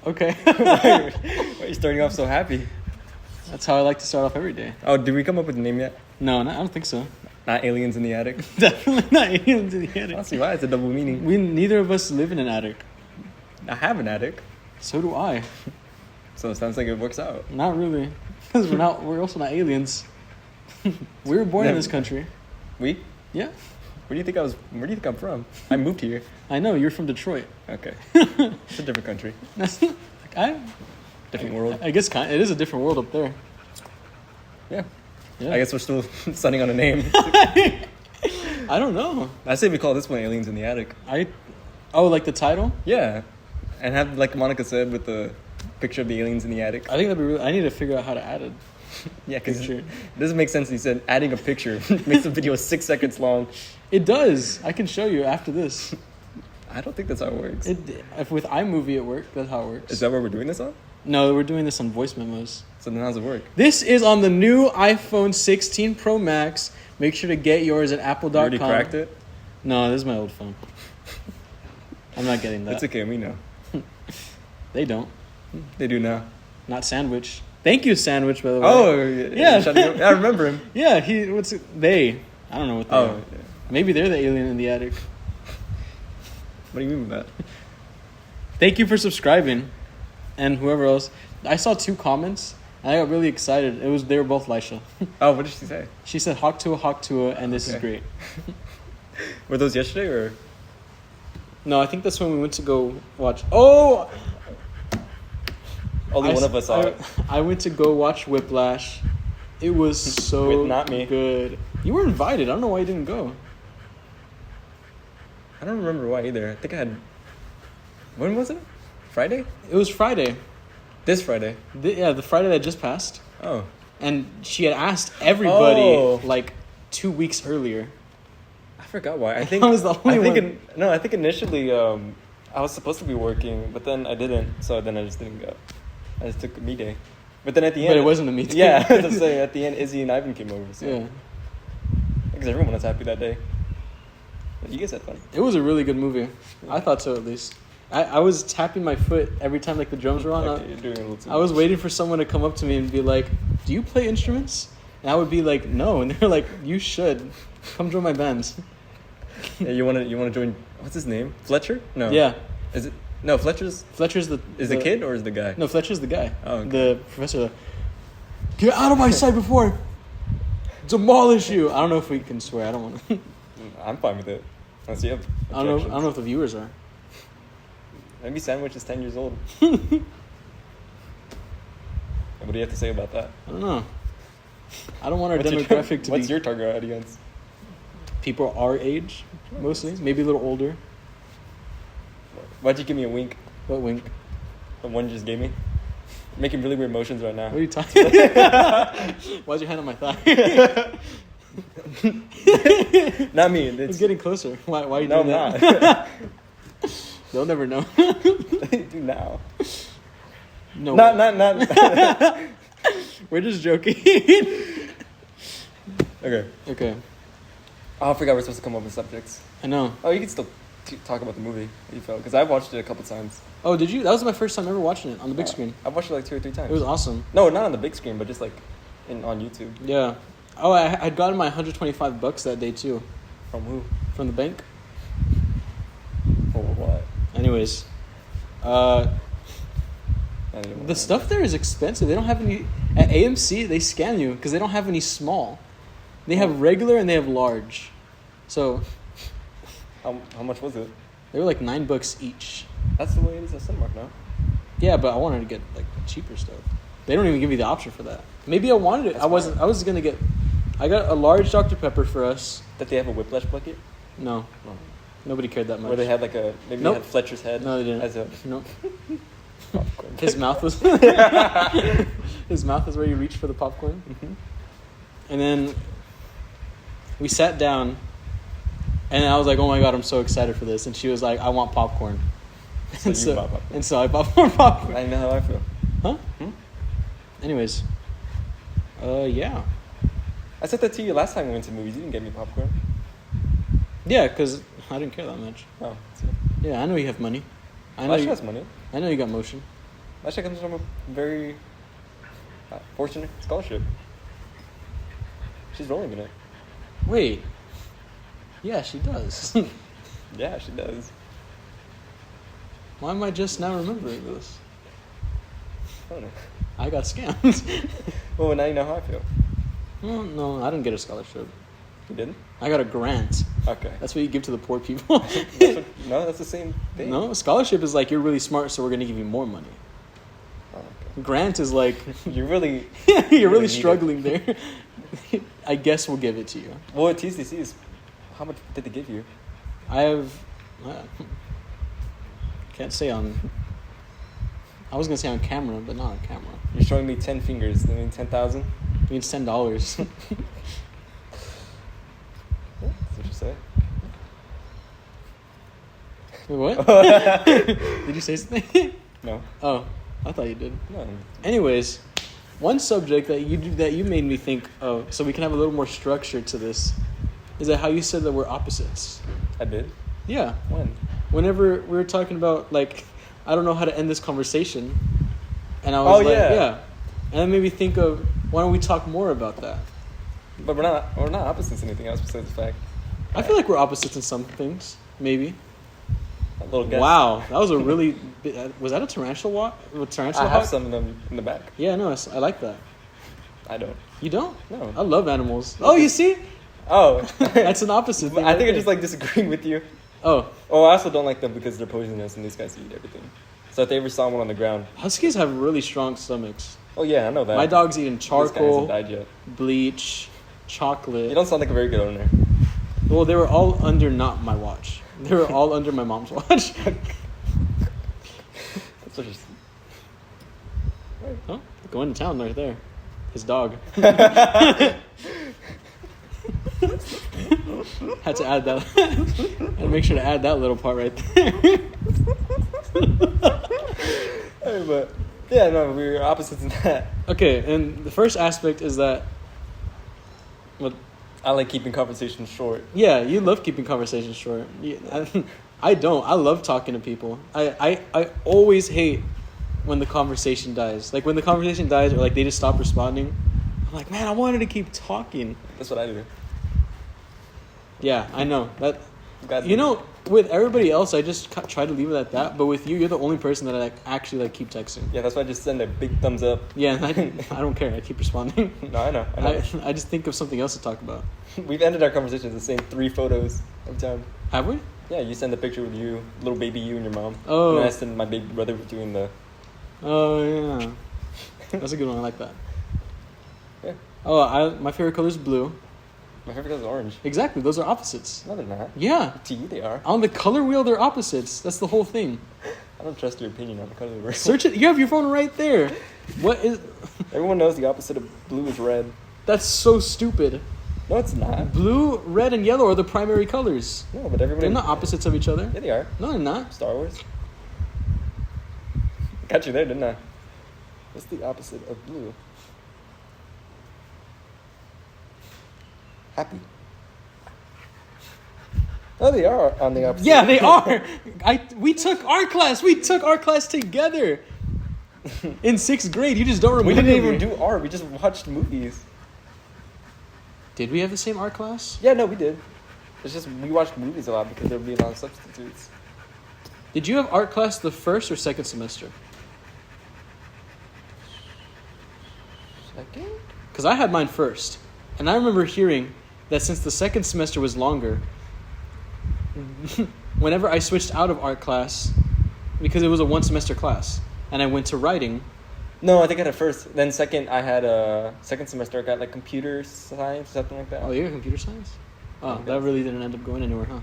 Okay. Why are you starting off so happy? That's how I like to start off every day. Oh, did we come up with a name yet? No, I don't think so. Not Aliens in the Attic? Definitely not aliens in the attic. I don't see why. It's a double meaning. Neither of us live in an attic. I have an attic. So do I. So it sounds like it works out. Not really. Because we're also not aliens. We were born in this country. We? Yeah. Where do you think I'm from? I moved here. I know, you're from Detroit. Okay. It's a different country. Different world. I guess it is a different world up there. Yeah. Yeah. I guess we're still setting on a name. I don't know. I say we call this one Aliens in the Attic. Like the title? Yeah. And have, like Monica said, with the picture of the aliens in the attic. I think that'd be really... I need to figure out how to add it. Yeah, because it doesn't make sense. He said adding a picture makes the video 6 seconds long. It does. I can show you after this. I don't think that's how it works. If with iMovie it worked, that's how it works. Is that what we're doing this on? No, we're doing this on voice memos. So then how's it work? This is on the new iPhone 16 Pro Max. Make sure to get yours at apple.com. You already cracked it? No, this is my old phone. I'm not getting that. It's okay, we know. They don't. They do now. Not Sandwich. Thank you, Sandwich, by the way. Oh, yeah. I remember him. Yeah, they. I don't know what they are. Yeah. Maybe they're the alien in the attic. What do you mean by that? Thank you for subscribing. And whoever else. I saw 2 comments, and I got really excited. They were both Lisha. Oh, what did she say? She said, Hawk Tua, and this is great. Were those yesterday, or? No, I think that's when we went to go watch. Oh! Only one of us saw it. I went to go watch Whiplash. It was so With not me. good. You were invited. I don't know why you didn't go. I don't remember why either. I think I had... When was it? Friday? It was Friday. This Friday? The Friday that just passed. Oh. And she had asked everybody, 2 weeks earlier. I forgot why. I think I was the only one. I think initially I was supposed to be working, but then I didn't. So then I just didn't go. I just took a me day. But then at the end... But it wasn't a me day. Yeah, I was saying, at the end, Izzy and Ivan came over. So. Yeah. Because everyone was happy that day. But you guys had fun. It was a really good movie. I thought so, at least. I was tapping my foot every time the drums were on. Okay, you're doing a little too I was much. waiting for someone to come up to me and be like, do you play instruments? And I would be like, no. And they're like, you should. Come join my band. Yeah, you want to join... What's his name? Fletcher? No. Yeah. Is it... No, Fletcher's the... Is the kid or is the guy? No, Fletcher's the guy. Oh, okay. The professor. Get out of my sight before I demolish you. I don't know if we can swear. I don't want to. I'm fine with it. Unless you have I don't know if the viewers are. Maybe Sandwich is 10 years old. What do you have to say about that? I don't know. I don't want our demographic to be... What's your target audience? People our age, mostly. Maybe a little older. Why'd you give me a wink? What wink? The one you just gave me? Making really weird motions right now. What are you talking Why'd you hand on my thigh? Not me. It's getting closer. Why are you no, doing that? not. They'll never know. Do now. No. Not. We're just joking. Okay. Oh, I forgot we're supposed to come up with subjects. I know. Oh, you can still talk about the movie that you felt. Because I've watched it a couple times. Oh, did you? That was my first time ever watching it on the big screen. I've watched it 2 or 3 times. It was awesome. No, not on the big screen, but just on YouTube. Yeah. Oh, I had gotten my $125 that day too. From who? From the bank. For what? Anyways, the stuff there is expensive. They don't have any at AMC. They scam you because they don't have any small. They have regular and they have large. So, how much was it? they were like $9 each. That's the way it is at Cinemark now. Yeah, but I wanted to get cheaper stuff. They don't even give you the option for that. Maybe I wanted it. I got a large Dr. Pepper for us. That they have a Whiplash bucket? No. Nobody cared that much. Where they had they Nope. had Fletcher's head. No, they didn't. As a No. popcorn. His mouth was his mouth is where you reach for the popcorn. Mm-hmm. And then we sat down, and I was like, "Oh my god, I'm so excited for this!" And she was like, "I want popcorn." So bought popcorn. And so I bought more popcorn. I know how I feel. Huh? Anyways, yeah. I said that to you last time we went to movies. You didn't get me popcorn. Yeah, because I didn't care that much. Oh, Yeah, I know you have money. I know you has money. I know you got motion. That shit comes from a very fortunate scholarship. She's rolling in it. Wait. Yeah, she does. Yeah, she does. Why am I just now remembering this? I don't know. I got scammed. Well, now you know how I feel. Well, no, I didn't get a scholarship. You didn't? I got a grant. Okay. That's what you give to the poor people. No, that's the same thing. No, a scholarship is like you're really smart, so we're gonna give you more money. Oh, okay. Grant is like You're really... you're really need struggling there. I guess we'll give it to you. Well, at TCCs, how much did they give you? I have. Can't say on. I was gonna say on camera, but not on camera. You're showing me 10 fingers. That means 10,000? It means $10. That's what you say. Wait, what? Did you say something? No. Oh, I thought you did. No. Anyways, one subject that you made me think of, so we can have a little more structure to this, is that how you said that we're opposites. I did? Yeah. When? Whenever we were talking about, like, I don't know how to end this conversation, and I was yeah. And that made me think of, why don't we talk more about that? But we're not opposites in anything else besides the fact. I feel like we're opposites in some things, maybe. A little guess. Wow, that was a really was that a tarantula I have some of them in the back. Yeah, no, I like that. I don't. You don't? No. I love animals. Oh, you see? Oh. That's an opposite thing. I think I just like disagreeing with you. Oh. Oh, I also don't like them because they're poisonous and these guys eat everything. So if they ever saw one on the ground. Huskies have really strong stomachs. Oh yeah, I know that. My dog's eating charcoal, This guy hasn't died yet. bleach, chocolate. You don't sound like a very good owner. Well, they were all under not my watch. They were all under my mom's watch. That's what you're saying. Oh, going to town right there. His dog. Had to add that. Had to make sure to add that little part right there. Hey, but yeah, no, we were opposites in that. Okay, and the first aspect is that. Well, I like keeping conversations short. yeah, you love keeping conversations short. I don't. I love talking to people. I always hate when the conversation dies. Like when the conversation dies or like they just stop responding. I'm like, man, I wanted to keep talking. That's what I do. Yeah, I know. That God, you know, with everybody else, I just try to leave it at that. But with you, you're the only person that I actually like keep texting. Yeah, that's why I just send a big thumbs up. Yeah, and I don't care. I keep responding. No, I know. I just think of something else to talk about. We've ended our conversations the same 3 photos of time. Have we? Yeah, you send a picture with you, little baby you and your mom. Oh. And then I send my baby brother doing the... Oh, yeah. That's a good one. I like that. Yeah. Oh, my favorite color is blue. My favorite color is orange. Exactly. Those are opposites. No, they're not. Yeah. To you, they are. On the color wheel, they're opposites. That's the whole thing. I don't trust your opinion on the color wheel. Search it. You have your phone right there. What is... Everyone knows the opposite of blue is red. That's so stupid. No, it's not. Blue, red, and yellow are the primary colors. No, but everybody... They're not opposites of each other. Yeah, they are. No, they're not. Star Wars. Got you there, didn't I? What's the opposite of blue? Happy. Oh, they are on the opposite. Yeah, they are. We took art class. We took art class together in 6th grade. You just don't remember. We didn't even me. do art. We just watched movies. Did we have the same art class? Yeah, no, we did. It's just we watched movies a lot because there would be a lot of substitutes. Did you have art class the first or second semester? Second? Because I had mine first. And I remember hearing that since the second semester was longer, whenever I switched out of art class, because it was a 1-semester class, and I went to writing. No, I think I had a first. Then second, I had a second semester. I got like computer science, something like that. Oh, you got computer science? Oh, that really didn't end up going anywhere, huh?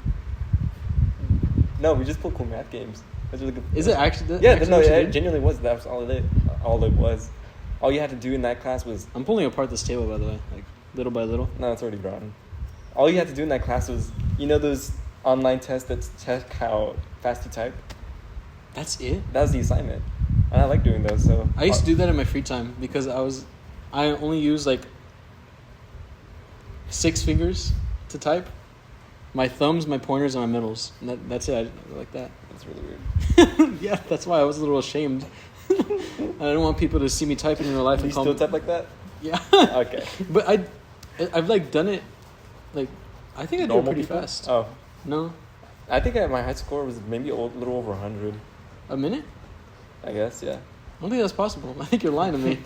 No, we just played cool math games. That's really good. Is it actually? Yeah, actually no, what you it did? genuinely was. That was all it. All it was. All you had to do in that class was. I'm pulling apart this table, by the way, like little by little. No, it's already rotten. All you had to do in that class was, you know, those online tests that check how fast you type. That's it. That was the assignment, and I like doing those. So I used to do that in my free time because I only use like 6 fingers to type. My thumbs, my pointers, and my middles. And that's it. I like that. That's really weird. Yeah, that's why I was a little ashamed. don't want people to see me typing in real life. Do you And call still me, type like that? Yeah. Okay. But I've like done it, like I think I do it Normal pretty people? fast. Oh, No, I think my high score was maybe a little over 100. a minute? I guess, yeah. I don't think that's possible. I think you're lying to me.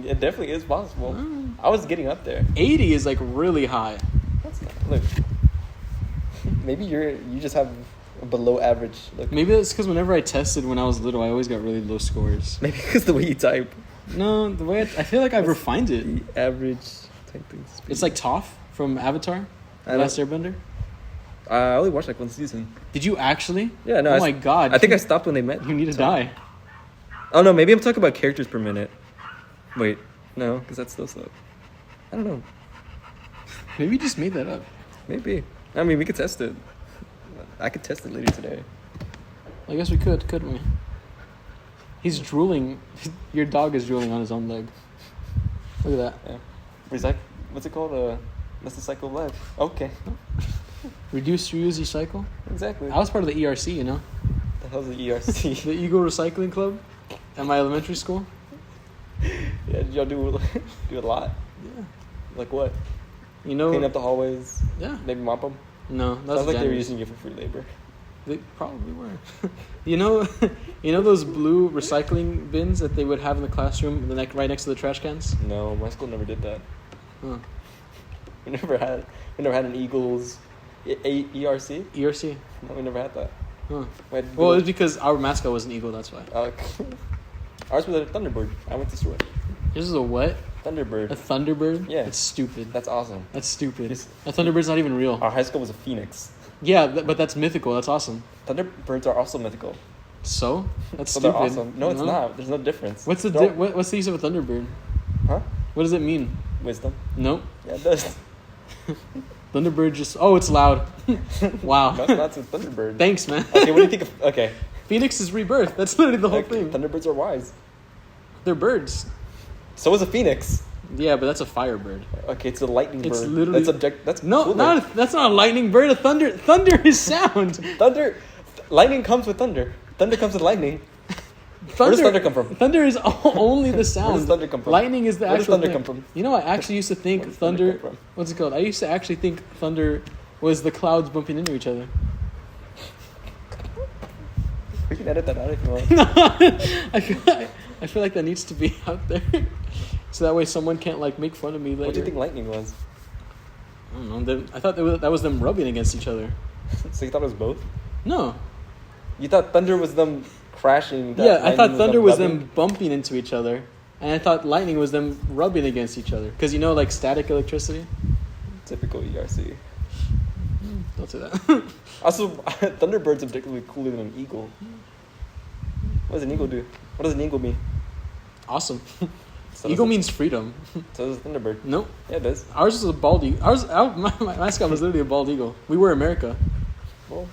It definitely is possible. Mm. I was getting up there. 80 is like really high. That's not, look. Maybe you just have a below average. Look. Maybe that's because whenever I tested when I was little, I always got really low scores. Maybe because the way you type. No, the way I feel like I've refined it. The average typing speed. It's like Toph from Avatar, I Last Airbender. I only watched like one season. Did you actually? Yeah, no. Oh my god. I think I stopped when they met. You need to die. Oh no, maybe I'm talking about characters per minute. Wait, no, because that's still slow. I don't know. Maybe you just made that up. Maybe. I mean, we could test it. I could test it later today. I guess we could, couldn't we? He's drooling. Your dog is drooling on his own leg. Look at that. Yeah. What's it called? That's the cycle of life. Okay. Reduce, reuse, recycle. Exactly. I was part of the ERC, you know? The hell's the ERC? The Eagle Recycling Club at my elementary school. Yeah, did y'all do a lot? Yeah. Like what? You know? Clean up the hallways? Yeah. Maybe mop them? No, that's Sounds like they were janitors. using you for free labor. They probably were. you know those blue recycling bins that they would have in the classroom, right next to the trash cans. No, my school never did that. Huh. We never had an Eagles ERC. ERC. No, we never had that. Huh. Wait, Well, it's because our mascot was an eagle. That's why. Ours was a Thunderbird. I went to Stewart. This is a what? Thunderbird. A Thunderbird? Yeah. That's stupid. That's awesome. That's stupid. It's- A Thunderbird's not even real. Our high school was a Phoenix. Yeah, but that's mythical. That's awesome. Thunderbirds are also mythical. So? That's So stupid. they're awesome. No, it's not. There's no difference. What's the They're- what's the use of a Thunderbird? Huh? What does it mean? Wisdom. Nope. Yeah, it does. Thunderbird just... Oh, it's loud. Wow. No, it's not. It's a Thunderbird. Thanks, man. Okay, what do you think of... Okay. Phoenix is rebirth. That's literally the whole Like, thing. Thunderbirds are wise. They're birds. So is a Phoenix. Yeah, but that's a firebird. Okay, it's a lightning It's bird. literally- That's No, cooler. that's not a lightning bird. A thunder is sound. Thunder. Lightning comes with thunder. Thunder comes with lightning. Where does thunder come from? Thunder is only the sound. Where does thunder come from? Lightning is the Where does actual thunder thing. come from? You know, I actually used to think Where does thunder thunder. come from? What's it called? I used to actually think thunder was the clouds bumping into each other. We can edit that out if you want. I feel like that needs to be out there, so that way someone can't like make fun of me later. What do you think lightning was? I don't know. I thought that was them rubbing against each other. So you thought it was both? No. You thought thunder was them crashing? Yeah, I thought thunder was rubbing? them bumping into each other, and I thought lightning was them rubbing against each other. Because you know, like static electricity. Typical ERC. Don't say that. Also, Thunderbird's objectively cooler than an eagle. What does an eagle do? What does an eagle mean? Awesome. So Eagle does means freedom. So does a Thunderbird. Nope. Yeah, it does. Ours is a bald eagle. My mascot was literally a bald eagle. We were America. Well,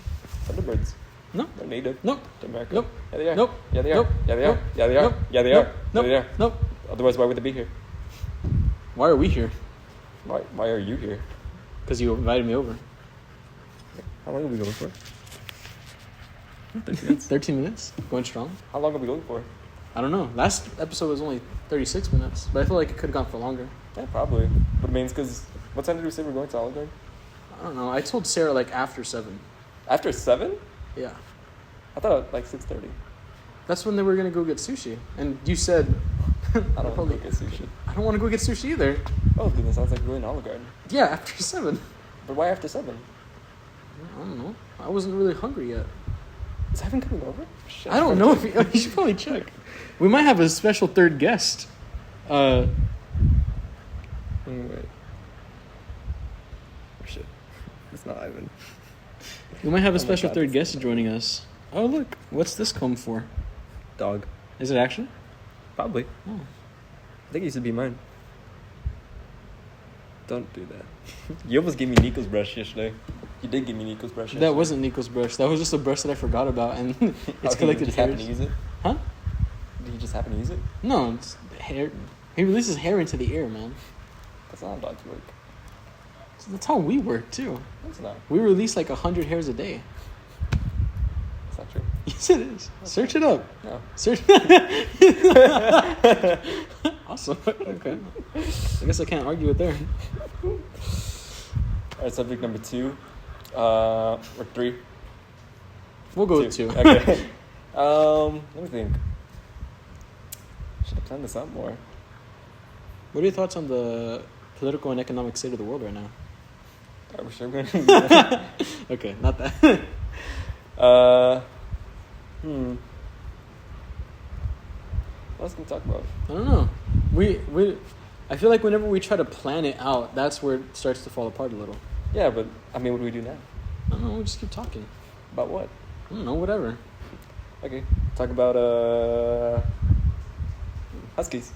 Thunderbirds. No. They're native Nope. to America. Nope. Yeah, they are. Nope. Yeah, they are. Nope. Yeah, they are. Nope. Yeah, they are. Nope. Yeah, they Nope. are. Nope. Yeah, they are. Nope. Otherwise, why would they be here? Why are we here? Why are you here? Because you invited me over. How long are we going for? 13 minutes. Going strong. How long are we going for? I don't know. Last episode was only 36 minutes, but I feel like it could have gone for longer. Yeah, probably. But it means because what time did we say we're going to Olive Garden? I don't know. I told Sarah like after 7. After 7? Yeah. I thought like 6:30. That's when they were going to go get sushi. And you said... I don't want to go get sushi. I don't want to go get sushi either. Oh, goodness, sounds like we're going to Olive Garden. Yeah, after 7. But why after 7? I don't know. I wasn't really hungry yet. Is Evan coming over? Shit. I don't know if you should probably check. We might have a special third guest. Wait. Oh, shit. It's not Ivan. We might have a Oh my special God, third that's- guest joining us. Oh, look. What's this comb for? Dog. Is it actually? Probably. Oh. I think it used to be mine. Don't do that. You almost gave me Nico's brush yesterday. You did give me Nico's brush yesterday. That wasn't Nico's brush. That was just a brush that I forgot about, and it's Oh, collected he just hairs. happened to use it? Huh? Did he just happen to use it? No, it's hair. He releases hair into the air, man. That's not how dogs work. So that's how we work, too. It's not. We release like 100 hairs a day. It's not true. Yes, it is. Search it up. No. Search. Awesome. Okay. I guess I can't argue it there. All right, subject number 2. Or 3. We'll go with 2. Okay. Let me think. Should have planned this out more. What are your thoughts on the political and economic state of the world right now? Are we sure we're going to Okay, not that. What else can we talk about? I don't know. I feel like whenever we try to plan it out, that's where it starts to fall apart a little. Yeah, but I mean, what do we do now? I don't know. We just keep talking. About what? I don't know. Whatever. Okay, talk about huskies.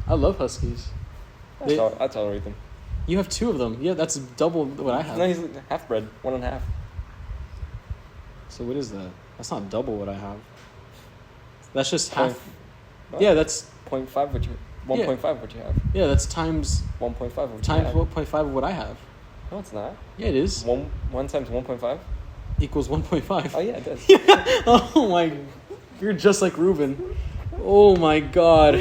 I love huskies. I tolerate them. You have 2 of them. Yeah, that's double what I have. No, he's half bred, 1.5. So what is that? That's not double what I have. That's just Point- half. No, Yeah, that's 0.5 what you 1.5 what you have. yeah, that's times 1.5 what you times have. 1.5 of what I have. No, it's not. Yeah, it is. 1 times 1.5. Equals 1.5. Oh yeah, it does. Oh my, you're just like Ruben. Oh my god.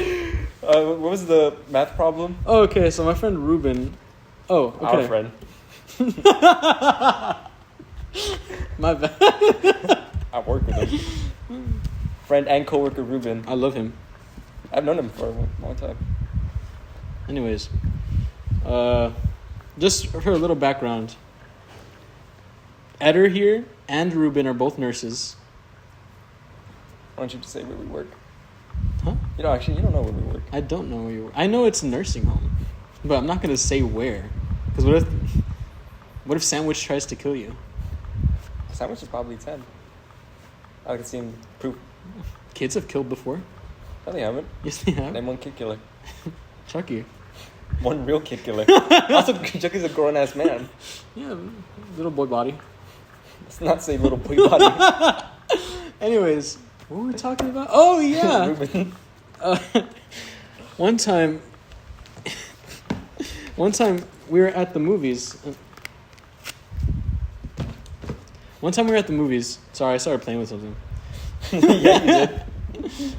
What was the math problem? Oh, okay, so my friend Ruben. Oh, okay. Our friend. My bad. I work with him. Friend and coworker Ruben. I love him. I've known him for a long time. Anyways, just for a little background. Eder here and Ruben are both nurses. Why don't you just say where we work? Huh? You know, actually, you don't know where we work. I don't know where you work. I know it's a nursing home, but I'm not gonna say where. Because what if Sandwich tries to kill you? Sandwich is probably 10. I can see him proof. Kids have killed before. No, they haven't. Yes, they have. Name one kid killer. Chucky. One real kid killer. Also, Chucky's a grown ass man. Yeah, little boy body. Let's not say little boy body. Anyways, what were we talking about? Oh yeah. Ruben. One time we were at the movies. Sorry, I started playing with something. Yeah, you did.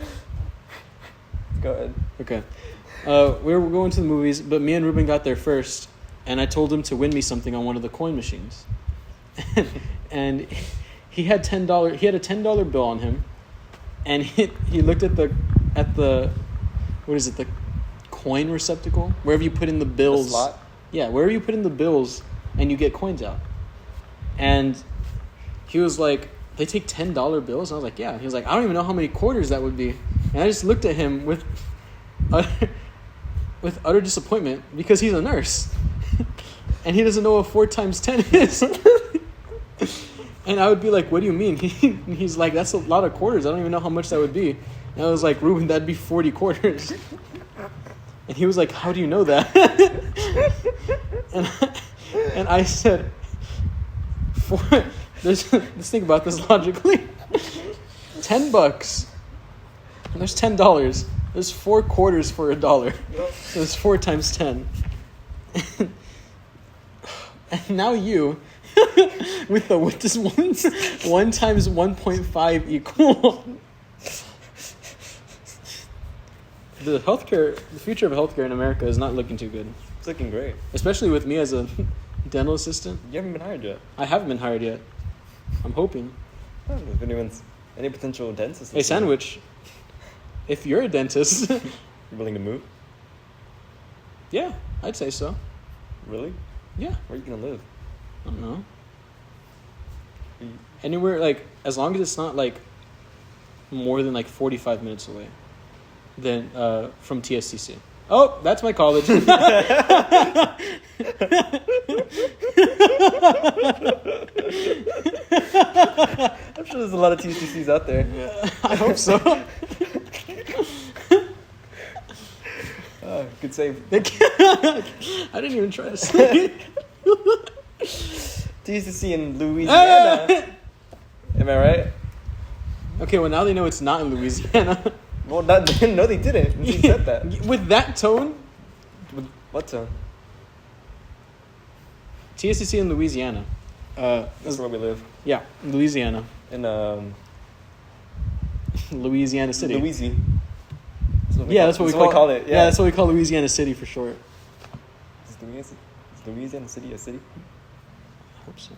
Go ahead. Okay. We were going to the movies, but me and Ruben got there first, and I told him to win me something on one of the coin machines. And he had $10. He had a $10 bill on him, and he looked at the what is it, the coin receptacle, wherever you put in the bills. The slot? Yeah, wherever you put in the bills, and you get coins out. And he was like, "They take $10 bills?" And I was like, "Yeah." He was like, "I don't even know how many quarters that would be." And I just looked at him with utter disappointment because he's a nurse, and he doesn't know what 4 times 10 is. And I would be like, "What do you mean?" He's like, "That's a lot of quarters. I don't even know how much that would be." And I was like, "Ruben, that'd be 40 quarters." And he was like, "How do you know that?" and I said, let's think about this logically. $10. There's $10. There's 4 quarters for $1. So it's 4 times 10. And now you, with this 1 times 1.5 equal. The future of healthcare in America is not looking too good. It's looking great. Especially with me as a dental assistant. You haven't been hired yet. I haven't been hired yet. I'm hoping. I don't know if any potential dentist. Hey, Sandwich, if you're a dentist, You willing to move? yeah, I'd say so. Really? Yeah, Where are you gonna live? I don't know. You- Anywhere, like, as long as it's not, like, more than, like, 45 minutes away then from TSCC. Oh, that's my college. I'm sure there's a lot of TCCs out there. I hope so. Good save. I didn't even try to say it. TCC in Louisiana. Am I right? Okay, well, now they know it's not in Louisiana. Well, no, they didn't. You said that. With that tone, With what tone? TSCC in Louisiana. That's where we live. Yeah, Louisiana. In Louisiana City. Louisiana. That's what we call it. Yeah, that's what we call Louisiana City for short. Is Louisiana City a city? I hope so.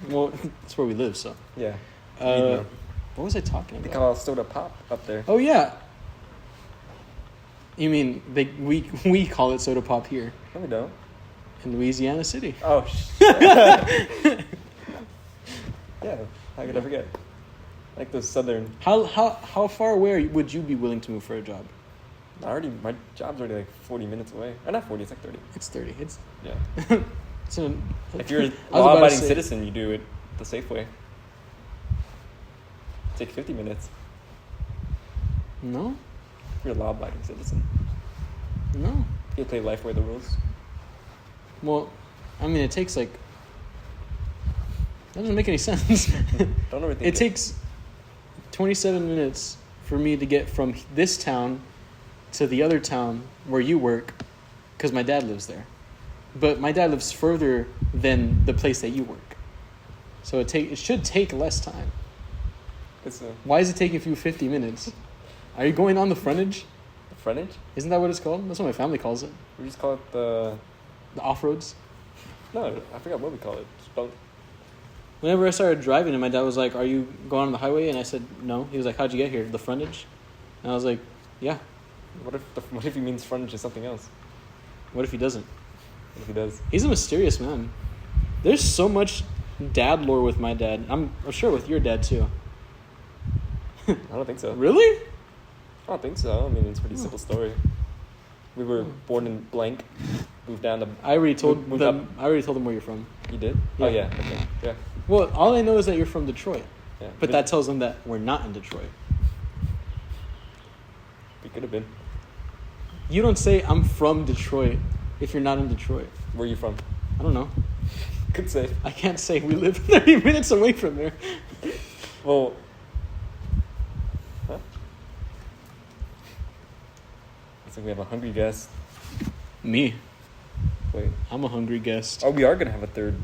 Well, that's where we live, so. Yeah. What was I talking They about? call soda pop up there. Oh yeah. You mean we call it soda pop here No, we don't. in Louisiana City? Oh, shit. Yeah, how could I forget? Like those southern... How far away would you be willing to move for a job? My job's already like 40 minutes away. Or not 40, it's like 30. It's 30. It's Yeah. If you're a I was about to law-abiding say- citizen, you do it the safe way. Take 50 minutes. No, If you're a law-abiding citizen. no. You play life by the rules. Well, I mean, it takes like. That doesn't make any sense. Don't overthink It takes 27 minutes for me to get from this town to the other town where you work, because my dad lives there. But my dad lives further than the place that you work, so it should take less time. Why is it taking you 50 minutes? Are you going on the frontage? The frontage? Isn't that what it's called? That's what my family calls it. We just call it the... The off-roads. No, I forgot what we call it. Just don't... Whenever I started driving, and my dad was like, "Are you going on the highway?" And I said, "No." He was like, "How'd you get here? The frontage?" And I was like, "Yeah." What if he means frontage is something else? What if he doesn't? What if he does? He's a mysterious man. There's so much dad lore with my dad. I'm sure with your dad too. I don't think so. Really? I don't think so. I mean, it's a pretty simple story. We were born in blank, moved down to... I already told moved them. I already told them where you're from. You did? Yeah. Oh, yeah. Okay. Yeah. Well, all I know is that you're from Detroit, Yeah. but that tells them that we're not in Detroit. We could have been. You don't say I'm from Detroit if you're not in Detroit. Where are you from? I don't know. Could say. I can't say we live 30 minutes away from there. Well... Huh? Looks like we have a hungry guest. Me. Wait. I'm a hungry guest. Oh, we are going to have a third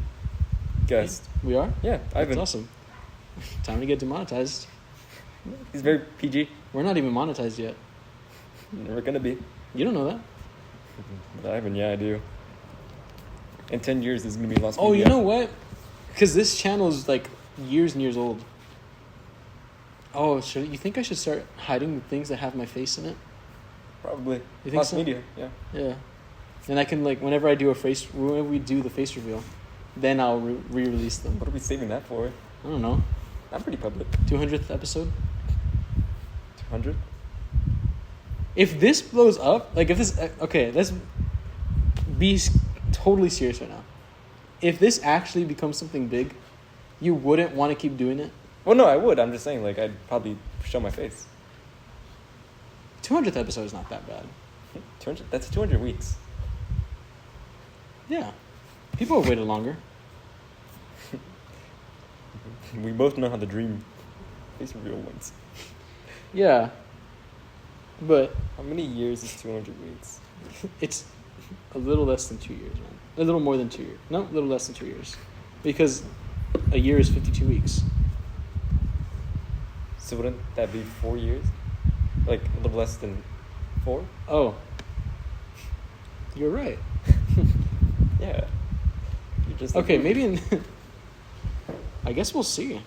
guest. We are? Yeah, That's Ivan. awesome. Time to get demonetized. He's very PG. We're not even monetized yet. Never going to be. You don't know that. But Ivan, yeah, I do. In 10 years, this is going to be lost. Oh, you know what? Because this channel is like years and years old. Oh, you think I should start hiding the things that have my face in it? Probably. You think Lost so? media, yeah. Yeah. And I can like whenever we do the face reveal, then I'll re-release them. What are we saving that for? I don't know. I'm pretty public. 200th episode. 200? If this blows up, like if this okay, let's be totally serious right now. If this actually becomes something big, you wouldn't want to keep doing it. Well, no, I would. I'm just saying, like, I'd probably show my face. 200th episode is not that bad. 200? That's 200 weeks. Yeah. People have waited longer. We both know how the dream face reveal went. Yeah. But How many years is 200 weeks? it's a little less than 2 years, man. A little more than 2 years. No, a little less than 2 years. Because a year is 52 weeks. So wouldn't that be 4 years? Like, a little less than 4? Oh. You're right. Yeah. You're just like Okay, me. maybe in... I guess we'll see.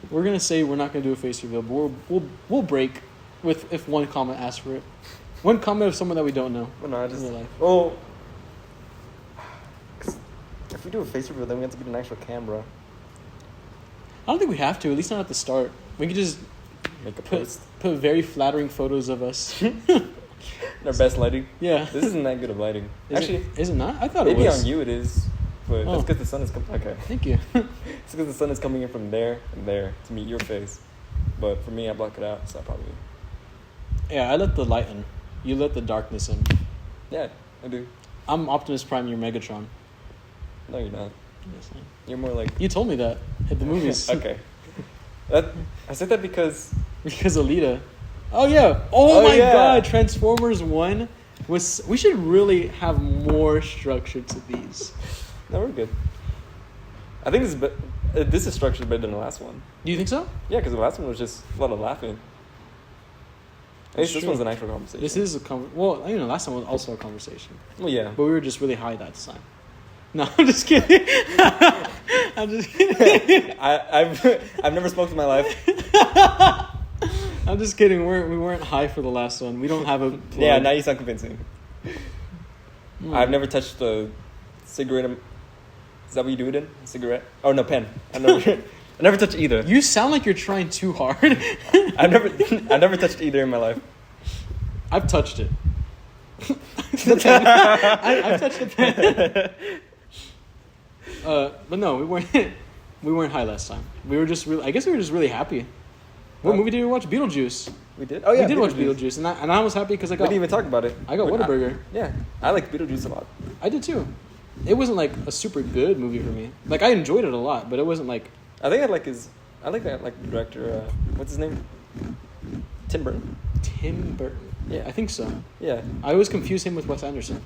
We're going to say we're not going to do a face reveal, but we'll break with if one comment asks for it. One comment of someone that we don't know. Well, no, I in just... real life. Well... 'cause if we do a face reveal, then we have to get an actual camera. I don't think we have to, at least not at the start. We could just Make a put post. very flattering photos of us. Our best lighting. Yeah. This isn't that good of lighting. Actually, is it not? I thought maybe it was. on you it is, but Oh. that's because the sun is coming. Okay, Thank you. it's because the sun is coming in from there and there to meet your face. But for me, I block it out, so I probably. Yeah, I let the light in. You let the darkness in. Yeah, I do. I'm Optimus Prime, you're Megatron. No, you're not. Yes, I am. You're more like. You told me that at the movies. Okay. I said that because. Because Alita. Oh yeah. Oh my yeah. god, Transformers 1 was... We should really have more structure to these. No, we're good. I think this is structured better than the last one. Do you think so? Yeah, because the last one was just a lot of laughing. At least this one's an actual conversation. This is well, last time was also a conversation. Well, yeah. But we were just really high that time. No, I'm just kidding. I'm just kidding. I've never smoked in my life. I'm just kidding. We weren't high for the last one. We don't have a plug. Yeah, now you sound convincing. I've never touched a cigarette. Is that what you do it in? A cigarette? Oh no, pen. I never touched either. You sound like you're trying too hard. I've never touched either in my life. I've touched it. The pen. I've touched the pen. But no, we weren't high last time. We were just really. I guess we were just really happy. What movie did we watch? Beetlejuice. We did. Oh yeah, we did watch Beetlejuice, and I was happy because I got. We didn't even talk about it. I got Whataburger. Yeah, I like Beetlejuice a lot. I did too. It wasn't like a super good movie for me. Like I enjoyed it a lot, but it wasn't like. I think I like the director. What's his name? Tim Burton. Tim Burton. Yeah, I think so. Yeah. I always confuse him with Wes Anderson.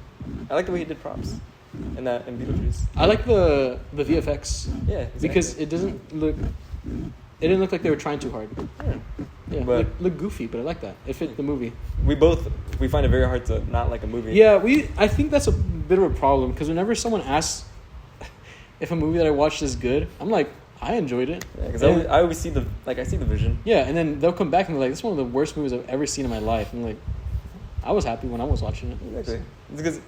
I like the way he did props in Beetlejuice. I like the VFX. Yeah, exactly. Because it didn't look. It didn't look like they were trying too hard. Yeah, but look goofy, but I like that. It fit the movie. We find it very hard to not like a movie. Yeah, I think that's a bit of a problem because whenever someone asks if a movie that I watched is good, I'm like, I enjoyed it. Yeah, because I always see the vision. Yeah, and then they'll come back and they're like, "This is one of the worst movies I've ever seen in my life." I'm like, I was happy when I was watching it. Exactly. It's because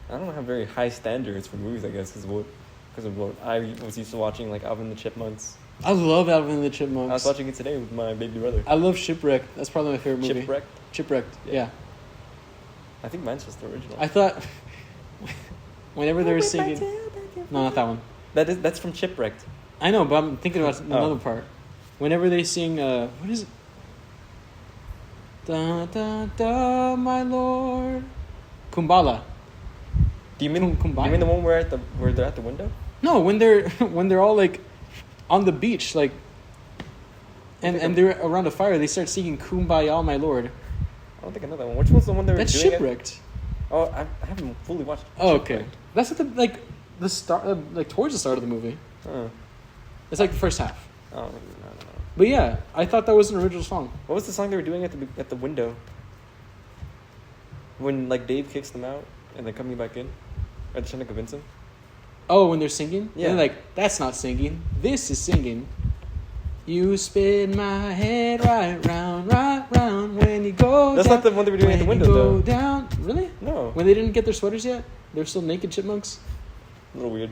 I don't have very high standards for movies. I guess because of what I was used to watching, like Alvin and the Chipmunks. I love Alvin and the Chipmunks. I was watching it today with my baby brother. I love Shipwrecked. That's probably my favorite movie. Shipwrecked. Yeah. I think mine's just the original. I thought whenever they were singing. No, not that one. That's from Shipwrecked. I know, but I'm thinking about another part. Whenever they sing, what is it? Da da da, my lord. Kumbala. Do you mean Kumbaya? You mean the one where they're at the window? No, when they're all like on the beach, like, and they're around a fire, they start singing "Kumbaya, my lord." I don't think I know that one. Which one's the one they were That's doing? Shipwrecked. Oh, I haven't fully watched. Oh, okay. That's at the start, like towards the start of the movie. It's like the first half. Oh, no. But yeah, I thought that was an original song. What was the song they were doing at the window? When like Dave kicks them out and they're coming back in, are they trying to convince him? Oh, when they're singing? Yeah. And they're like, that's not singing. This is singing. You spin my head right round when you go That's down. not the one they were doing at the window, go though. Down. Really? No. When they didn't get their sweaters yet? They're still naked chipmunks? A little weird.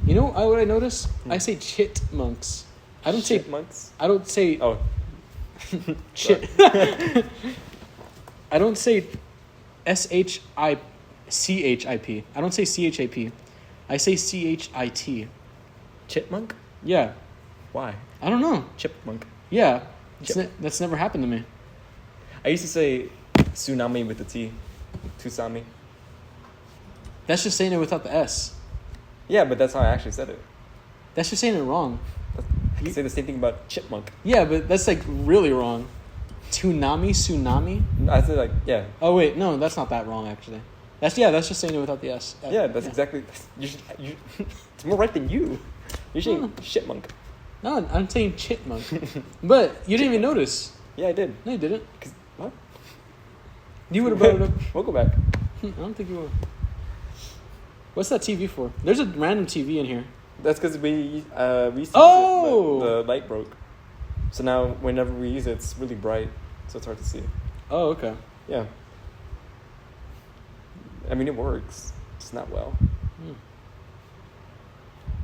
You know what I notice? I say chitmunks. I don't say... Chipmunks? I don't say... Oh. Chit. I don't say SHICHIP. I don't say CHIP. I say CHIT. Chipmunk? Yeah. Why? I don't know. Chipmunk. Yeah. That's never happened to me. I used to say tsunami with the T. Tusami. That's just saying it without the S. Yeah, but that's how I actually said it. That's just saying it wrong. I can say the same thing about chipmunk. Yeah, but that's like really wrong. Tsunami? I said like, yeah. Oh wait, no, that's not that wrong actually. That's just saying it without the S. Yeah, that's exactly. It's more right than you. You're saying shitmunk. No, I'm saying chipmunk. But you didn't even notice. Yeah, I did. No, you didn't. What? You would have brought it up. We'll go back. I don't think you would. What's that TV for? There's a random TV in here. That's because we used to use it, Oh! but the light broke. So now whenever we use it, it's really bright, so it's hard to see. Oh, okay. Yeah. I mean, it works. It's not well.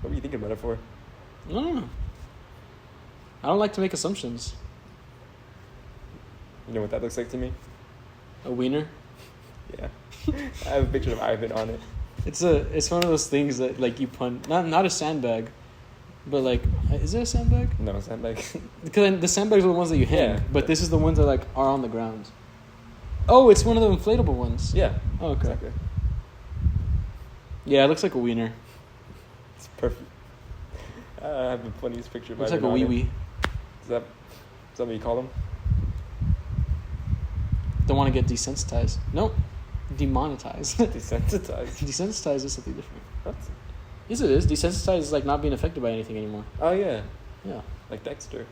What were you thinking about it for? I don't know. I don't like to make assumptions. You know what that looks like to me? A wiener? Yeah. I have a picture of Ivan on it. It's one of those things that like you punt. Not a sandbag, but like, is it a sandbag? No, sandbag. Because the sandbags are the ones that you hang, Yeah. but this is the ones that like are on the ground. Oh, it's one of the inflatable ones. Yeah. Oh, okay. Exactly. Yeah, it looks like a wiener. It's perfect. I have the funniest picture of Looks Ivan like a on it. wee-wee. Is that what you call them? Don't want to get desensitized. Nope. Demonetized. Desensitized. Desensitized is something different. What? Yes, it is. Desensitized is like not being affected by anything anymore. Oh yeah, Yeah. like Dexter.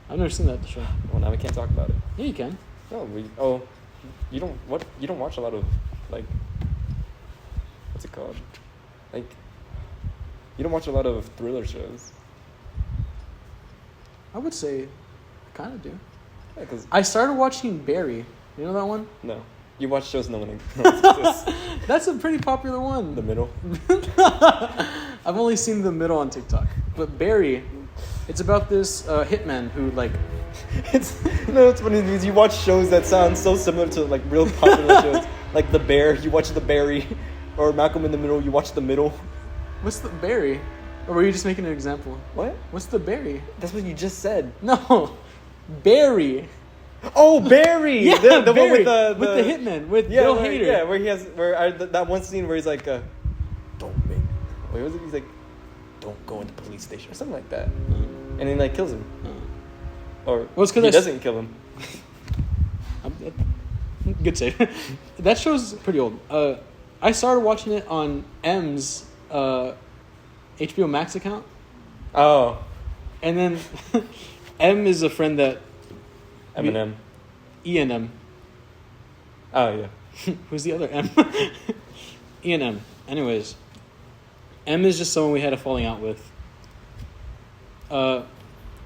I've never seen that show. Well, now we can't talk about it. Yeah, you can. No, you don't watch a lot of like, what's it called? Like, you don't watch a lot of thriller shows. I would say I kind of do. Yeah, 'cause I started watching Barry. You know that one? no, you watch shows no one exists. That's a pretty popular one. The Middle. I've only seen the middle on TikTok. But Barry, it's about this hitman who like It's funny because you watch shows that sound so similar to like real popular shows, like The Bear. You watch The Barry, or Malcolm in the Middle. You watch The Middle. what's the Barry? Or were you just making an example? What? What's the Barry? That's what you just said. No, Barry. Oh, Barry! Yeah, the one Barry, with the hitman with Bill where, Hader. Yeah, that one scene where he's like, "Don't make." Wait, what was it? He's like, "Don't go into police station" or something like that, and then like kills him, or Well, it's 'cause he I doesn't kill him. Good save. That show's pretty old. I started watching it on M's HBO Max account, Oh, and then M is a friend that Eminem. E&M. Oh yeah. Who's the other M? E&M. Anyways, M is just someone we had a falling out with.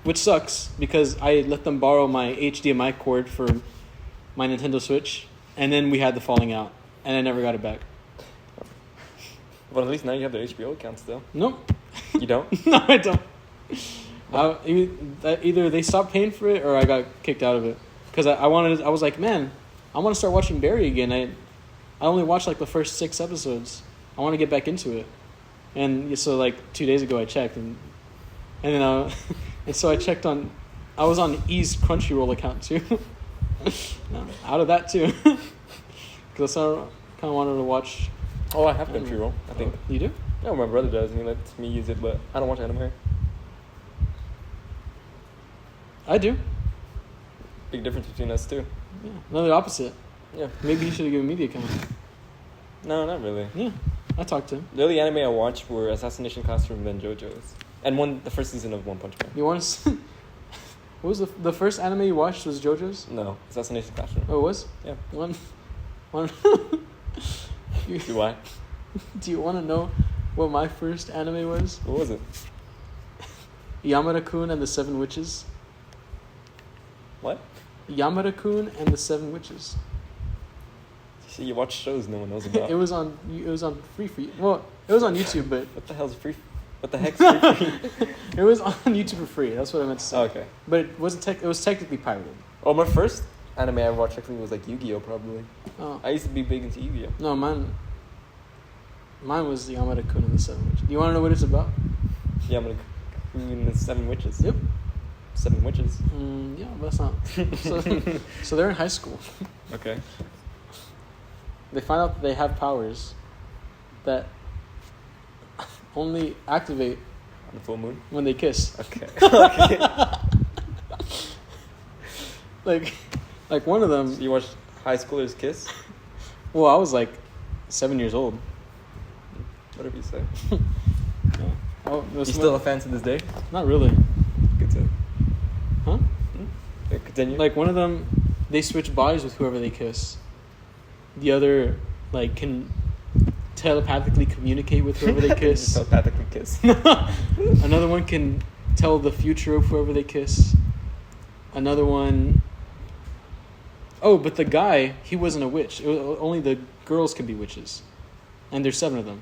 Which sucks because I let them borrow my HDMI cord for my Nintendo Switch, and then we had the falling out, and I never got it back. But at least now you have the HBO account still. Nope. You don't? No, I don't. Either they stopped paying for it or I got kicked out of it. Because I was like, man, I want to start watching Barry again. I only watched like the first 6 episodes. I want to get back into it. And so like 2 days ago I checked and then and so I checked on, I was on E's Crunchyroll account too. Out of that too. Because I kind of wanted to watch. Oh, I have Crunchyroll, I think. You do? No, my brother does, and he lets me use it, but I don't watch anime. I do. Big difference between us, too. Yeah. No, the opposite. Yeah. Maybe he should have given me the account. No, not really. Yeah. I talked to him. The only anime I watched were Assassination Classroom and JoJo's. And the first season of One Punch Man. You want to... What was the first anime you watched was JoJo's? No, Assassination Classroom. Oh, it was? Yeah. One. Do I? Do you want to know what my first anime was? What was it? Yamada-kun and the Seven Witches. What? Yamada-kun and the Seven Witches. See, you watch shows no one knows about. It was on free for you. Well, it was on YouTube, but What the hell's free? What the heck's free? it was on YouTube for free. That's what I meant to say. Oh, okay. But it wasn't. It was technically pirated. Oh, my first anime I watched actually was like Yu-Gi-Oh! Probably. Oh I used to be big into Yu-Gi-Oh! no, mine was the Yamada-kun and the Seven Witches. Do you want to know what it's about? Yeah, I'm gonna. You mean the 7 witches? Yep. 7 witches. Yeah, but that's not. So they're in high school. Okay. They find out that they have powers that only activate On the full moon. when they kiss. Okay. Okay. Like one of them. So you watched high schoolers kiss? Well, I was like 7 years old. Whatever you say. Yeah. Oh, You still a fan to this day? Not really. Good to. Huh? Okay, continue. Like one of them, they switch bodies with whoever they kiss. The other, like, can telepathically communicate with whoever they kiss. Telepathically kiss. Another one can tell the future of whoever they kiss. Another one. Oh, but the guy, he wasn't a witch. Only the girls can be witches, and there's 7 of them.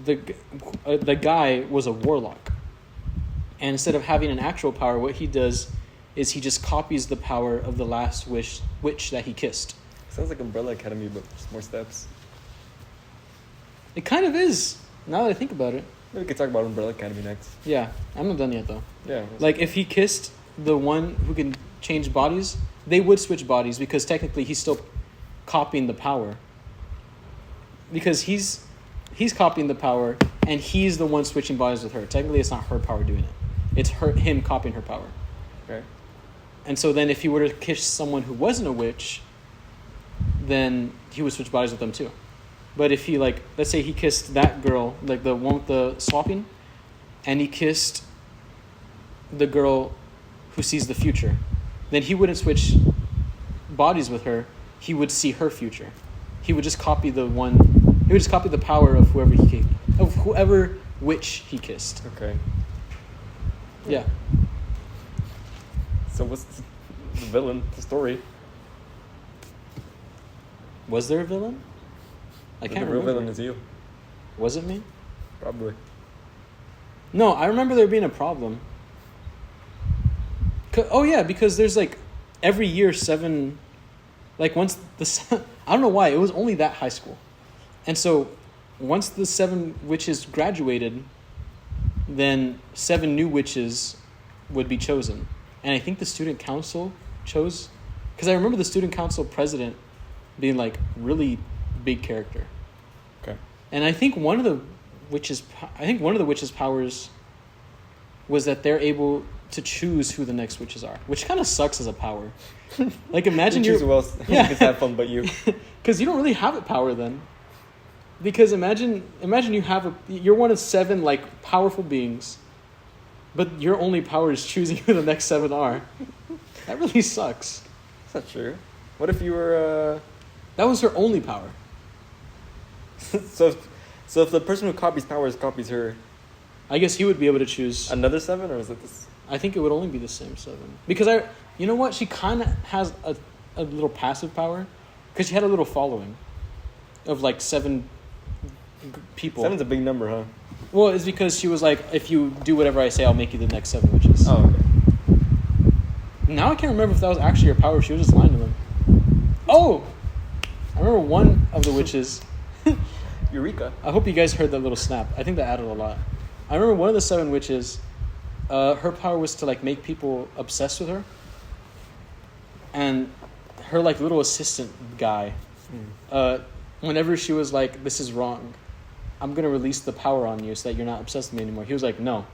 The guy was a warlock, and instead of having an actual power, what he does is he just copies the power of the last witch that he kissed. Sounds like Umbrella Academy, but just more steps. It kind of is, now that I think about it. Maybe we could talk about Umbrella Academy next. Yeah, I'm not done yet, though. Yeah. Like, if he kissed the one who can change bodies, they would switch bodies because technically he's still copying the power. Because he's copying the power, and he's the one switching bodies with her. Technically, it's not her power doing it. It's him copying her power. Okay. And so then if he were to kiss someone who wasn't a witch, then he would switch bodies with them too. But if he like, let's say he kissed that girl, like the one with the swapping, and he kissed the girl who sees the future, then he wouldn't switch bodies with her. He would see her future. He would just copy the one. He would just copy the power of whoever witch he kissed. Okay. Yeah. So what's the villain? The story? Was there a villain? I can't remember. The real villain is you. Was it me? Probably. No, I remember there being a problem. Oh yeah, because there's like every year 7, like once the I don't know why it was only that high school, and so once the 7 witches graduated, then 7 new witches would be chosen, and I think the student council chose, because I remember the student council president being like really big character. Okay. And I think one of the witches' powers was that they're able to choose who the next witches are, which kind of sucks as a power. Like imagine you choose who else gets to have fun but you. Because you don't really have a power then. Because imagine you're one of 7 like powerful beings, but your only power is choosing who the next 7 are. That really sucks. That's not true. What if you were? That was her only power. So if the person who copies powers copies her, I guess he would be able to choose another 7, or is it this? I think it would only be the same 7. Because you know what? She kind of has a little passive power, because she had a little following of like 7 people. 7's a big number, huh? Well, it's because she was like, if you do whatever I say, I'll make you the next 7 witches. Oh, okay. Now I can't remember if that was actually her power. She was just lying to them. Oh! I remember one of the witches. Eureka. I hope you guys heard that little snap. I think that added a lot. I remember one of the 7 witches, her power was to like make people obsessed with her. And her like little assistant guy, whenever she was like, this is wrong, I'm going to release the power on you so that you're not obsessed with me anymore. He was like, no,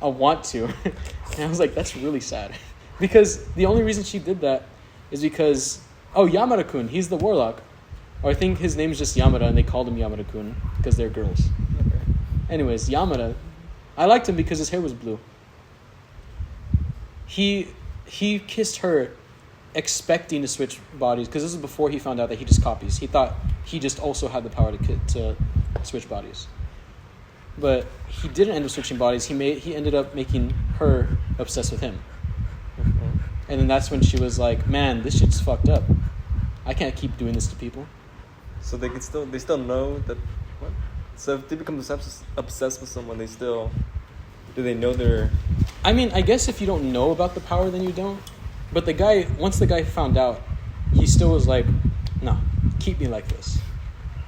I want to. And I was like, that's really sad. Because the only reason she did that is because, Yamada-kun, he's the warlock. Or I think his name is just Yamada, and they called him Yamada-kun because they're girls. Okay. Anyways, Yamada, I liked him because his hair was blue. He kissed her expecting to switch bodies, because this is before he found out that he just copies. He thought he just also had the power to switch bodies. But he didn't end up switching bodies. He ended up making her obsessed with him. Mm-hmm. And then that's when she was like, man, this shit's fucked up. I can't keep doing this to people. So they still know that. What? So if they become obsessed with someone, do they know they're? I mean, I guess if you don't know about the power, then you don't. But once the guy found out, he still was like, no, keep me like this.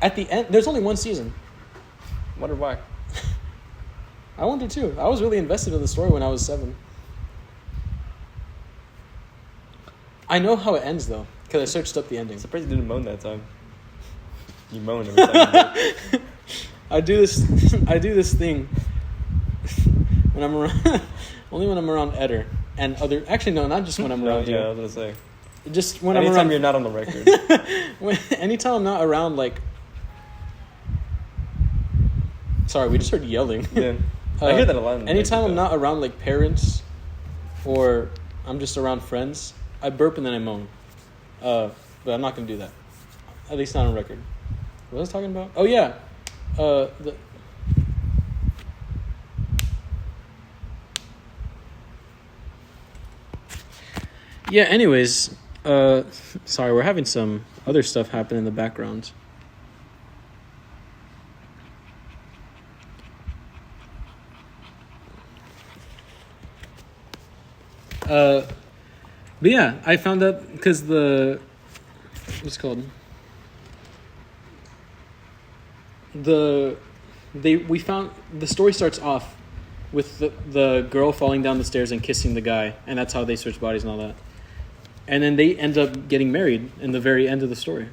At the end, there's only 1 season. Wonder why. I wondered too. I was really invested in the story when I was 7. I know how it ends though, because I searched up the ending. I'm surprised you didn't moan that time. You moan every time you do. I do this thing when I'm around, only when I'm around Eder and other. Actually, no, not just when I'm around you. Yeah, I was gonna say. Just when Anytime I'm around. you're not on the record. Anytime I'm not around, like. Sorry, we just heard yelling. Yeah, I hear that a lot. Anytime I'm not around like parents, or I'm just around friends, I burp and then I moan. But I'm not gonna do that. At least not on record. What was I talking about? Oh yeah. Yeah, anyways, sorry, we're having some other stuff happen in the background. But yeah, I found out because what's it called? We found the story starts off with the girl falling down the stairs and kissing the guy, and that's how they switch bodies and all that. And then they end up getting married in the very end of the story.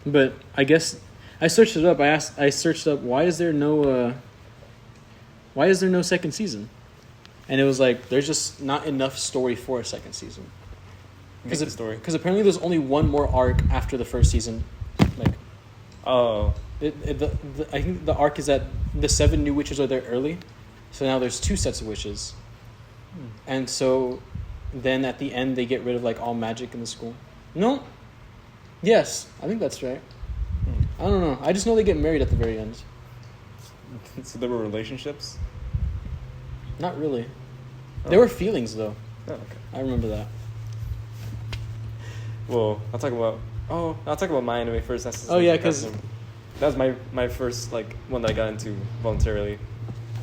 But I guess I searched it up. I searched up why is there no second season? And it was like there's just not enough story for a second season. Because apparently there's only one more arc after the first season, like Oh. I think the arc is that the 7 new witches are there early, so now there's 2 sets of witches, and so then at the end they get rid of like all magic in the school. No, yes, I think that's right. I don't know. I just know they get married at the very end. So there were relationships? Not really. Oh. There were feelings though. Oh, okay. I remember that. Well, I'll talk about my anime first. Oh yeah, because that was my first like one that I got into voluntarily.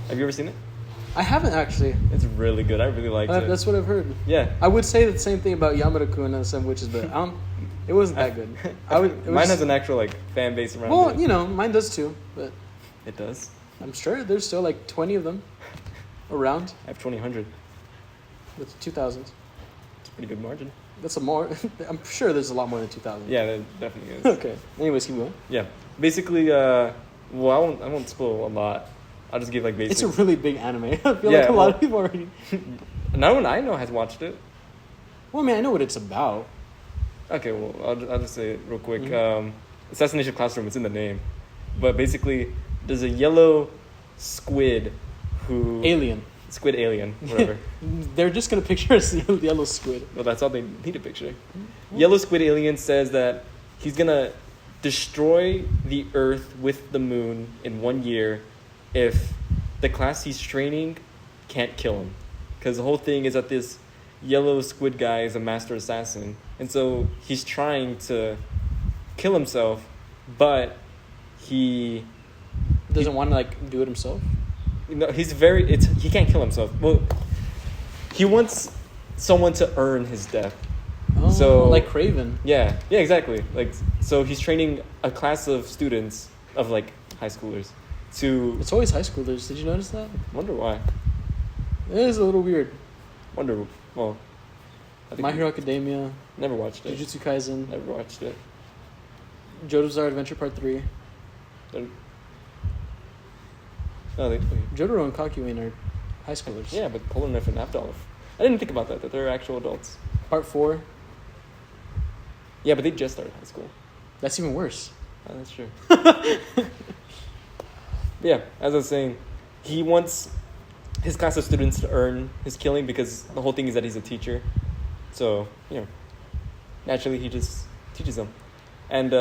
Have you ever seen it? I haven't actually. It's really good. I really liked it. That's what I've heard. Yeah. I would say the same thing about Yamada-kun and the 7 Witches, but it wasn't that good. Mine has an actual like fan base around it. Well, you know, mine does too, but it does. I'm sure there's still like 20 of them around. I have 2,000. With 2,000. It's a pretty good margin. That's a more. I'm sure there's a lot more than 2,000. Yeah, there definitely is. Okay. Anyways, keep going. Yeah. Basically, well, I won't spoil a lot. I'll just give like basic. It's a really big anime. I feel like a lot of people already. No one I know has watched it. Well, I mean, I know what it's about. Okay, well, I'll just say it real quick. Assassination Classroom, it's in the name. But basically, there's a yellow squid who... Alien. Squid alien, whatever. They're just going to picture a yellow squid. Well, that's all they need to picture. Yellow squid alien says that he's going to destroy the Earth with the moon in 1 year if the class he's training can't kill him. Because the whole thing is that this yellow squid guy is a master assassin. And so he's trying to kill himself, but he doesn't want to like do it himself. No, he can't kill himself. Well, he wants someone to earn his death. Oh, so like Craven. Yeah, exactly. Like, so he's training a class of students of like high schoolers to. It's always high schoolers. Did you notice that? Wonder why. It is a little weird. Well, I think My Hero Academia. Never watched it. Jujutsu Kaisen. Never watched it. JoJo's Bizarre Adventure Part 3. Jotaro and Kakyoin are high schoolers. Yeah, but Polnareff and Abdolf. I didn't think about that they're actual adults. Part 4. Yeah, but they just started high school. That's even worse. Oh, that's true. Yeah, as I was saying, he wants his class of students to earn his killing because the whole thing is that he's a teacher. So, naturally he just teaches them. And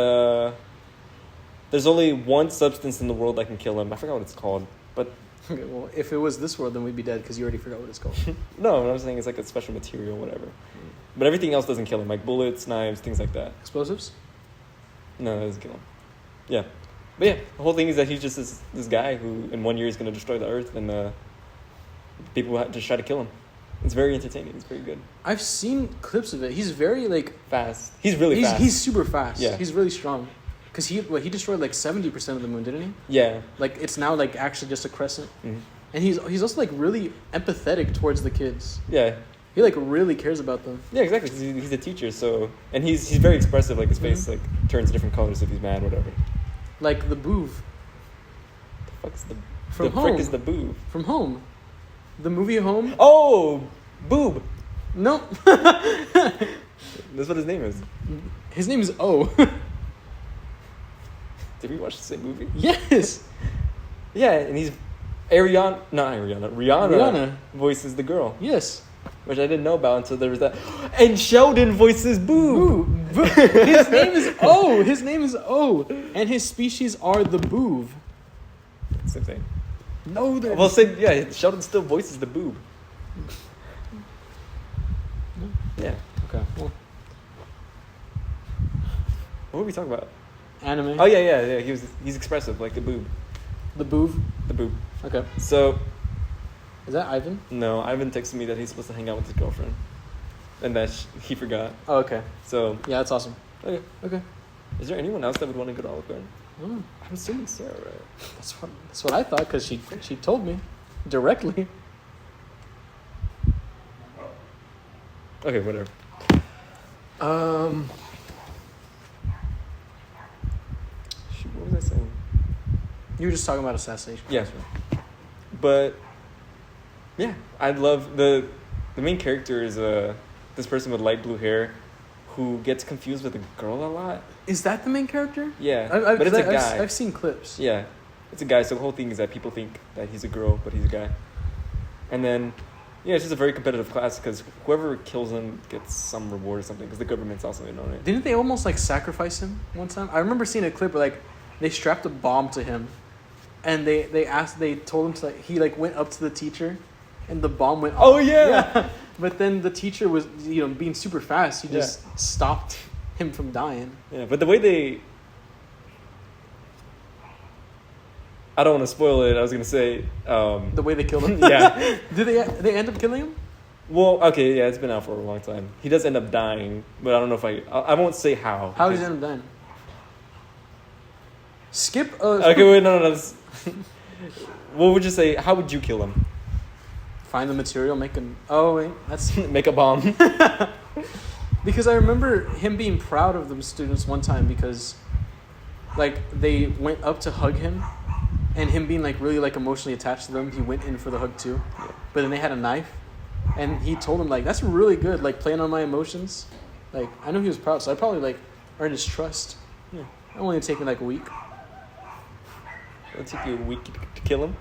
there's only one substance in the world that can kill him. I forgot what it's called. But okay, well, if it was this world, then we'd be dead because you already forgot what it's called. No, what I'm saying is like a special material, whatever. But everything else doesn't kill him, like bullets, knives, things like that. Explosives? No, that doesn't kill him. Yeah. But yeah, the whole thing is that he's just this guy who in 1 year is going to destroy the earth and people just try to kill him. It's very entertaining. It's very good. I've seen clips of it. He's very fast. He's really fast. He's super fast. Yeah. He's really strong. Because he destroyed like 70% of the moon, didn't he? Yeah. Like it's now like actually just a crescent. Mm-hmm. And he's also like really empathetic towards the kids. Yeah. He like really cares about them. Yeah, exactly. 'Cause he's a teacher, so and he's very expressive. Like his face like turns different colors if he's mad, whatever. Like the Boov. The fuck's the From the Home. frick is the Boov? From Home. The movie Home. Oh, Boob. No. That's what his name is. His name is O. Did we watch the same movie? Yes. Yeah, and he's Rihanna voices the girl, Yes. which I didn't know about until there was that. And Sheldon voices Boob. His name is O. His name is O. And his species are the Boov. Same thing. No, they're... Well, Sheldon still voices the Boob. Yeah. Okay. Well, What were we talking about? anime. Oh yeah. He's expressive like the Boob. The Boov. The Boob. Okay. So Is that Ivan? no, Ivan texted me that he's supposed to hang out with his girlfriend, and that he forgot. Oh, okay. So Yeah, that's awesome. okay. Okay. Is there anyone else that would want to go to Olive Garden? Oh, I'm assuming Sarah, right? that's what I thought because she told me directly. Okay, whatever. Shoot, what was I saying? You were just talking about assassination. Yeah. But yeah, I love the main character is this person with light blue hair who gets confused with a girl a lot. Is that the main character? Yeah, I've, but it's a guy. I've seen clips. Yeah, it's a guy. So the whole thing is that people think that he's a girl, but he's a guy. And then, yeah, it's just a very competitive class because whoever kills him gets some reward or something because the government's also in on it. Didn't they almost like sacrifice him one time? I remember seeing a clip where like they strapped a bomb to him, and they told him to like, he like went up to the teacher, and the bomb went off. Oh yeah. But then the teacher was being super fast. He just stopped him from dying. Yeah, but the way they, I don't want to spoil it. I was gonna say The way they killed him. Yeah. Did they end up killing him? Well, okay, yeah, it's been out for a long time. He does end up dying, but I don't know if I won't say how. How did he end up dying? Skip. Okay, wait, no. What would you say? How would you kill him? Find the material, make him. Oh wait, that's Make a bomb. because I remember him being proud of the students one time because, like, they went up to hug him, and him being like really like emotionally attached to them, he went in for the hug too. Yeah. But then they had a knife, and he told him like, "That's really good, like playing on my emotions." Like I know he was proud, so I probably like earned his trust. Yeah. It only took me like a week. It'll take you a week to kill him.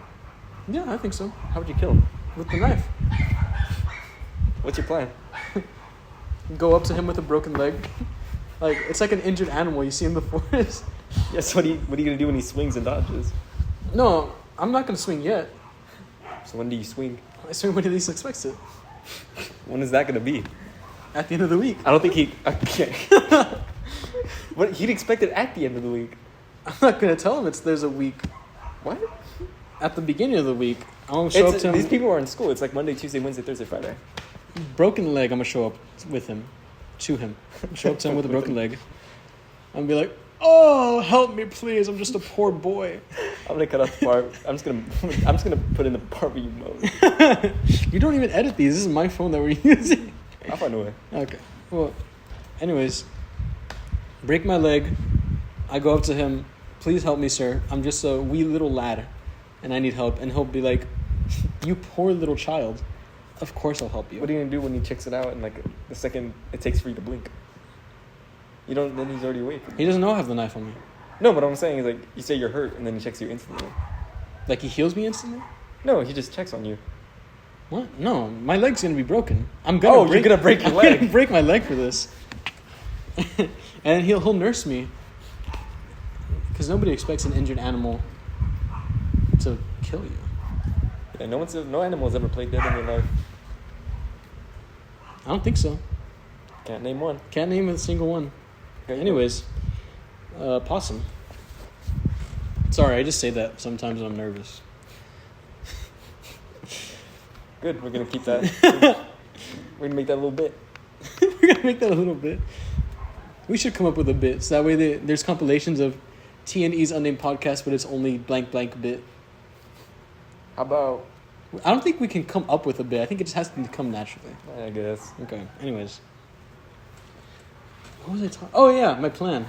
Yeah, I think so. How would you kill him? With the knife. What's your plan? Go up to him with a broken leg. Like it's like an injured animal you see in the forest. Yes. What are you gonna do when he swings and dodges? No, I'm not gonna swing yet. So when do you swing? I swing when he least expects it. When is that gonna be? At the end of the week. I don't think he. Okay. What he'd expect it at the end of the week. I'm not gonna tell him there's a week. What? At the beginning of the week, I'm gonna show up to him. These people are in school. It's like Monday, Tuesday, Wednesday, Thursday, Friday. Broken leg. I'm gonna show up with him, to him. Show up to him with a broken leg. I'm gonna be like, "Oh, help me, please! I'm just a poor boy." I'm gonna cut out the part. I'm just gonna put in the part where you moan. You don't even edit these. This is my phone that we're using. I'll find a way. Okay. Well, anyways, break my leg. I go up to him. Please help me, sir. I'm just a wee little lad, and I need help. And he'll be like, "You poor little child. Of course I'll help you." What are you gonna do when he checks it out and like the second it takes for you to blink? You don't. Then he's already awake. He doesn't know I have the knife on me. No, but what I'm saying is like you say you're hurt and then he checks you instantly. Like he heals me instantly? No, he just checks on you. What? No, my leg's gonna be broken. I'm gonna. You're gonna break your I'm leg. gonna break my leg for this. And he'll nurse me. Because nobody expects an injured animal to kill you. Yeah, no animal has ever played dead in their life. I don't think so. Can't name one. Can't name a single one. Okay, Anyways, possum. Sorry, I just say that sometimes when I'm nervous. Good. We're gonna keep that. We're gonna make that a little bit. We're gonna make that a little bit. We should come up with a bit, so that way there's compilations of T&E's Unnamed Podcast, but it's only blank blank bit. How about? I don't think we can come up with a bit. I think it just has to come naturally. I guess. Okay. Anyways, what was I talking? Oh yeah, my plan.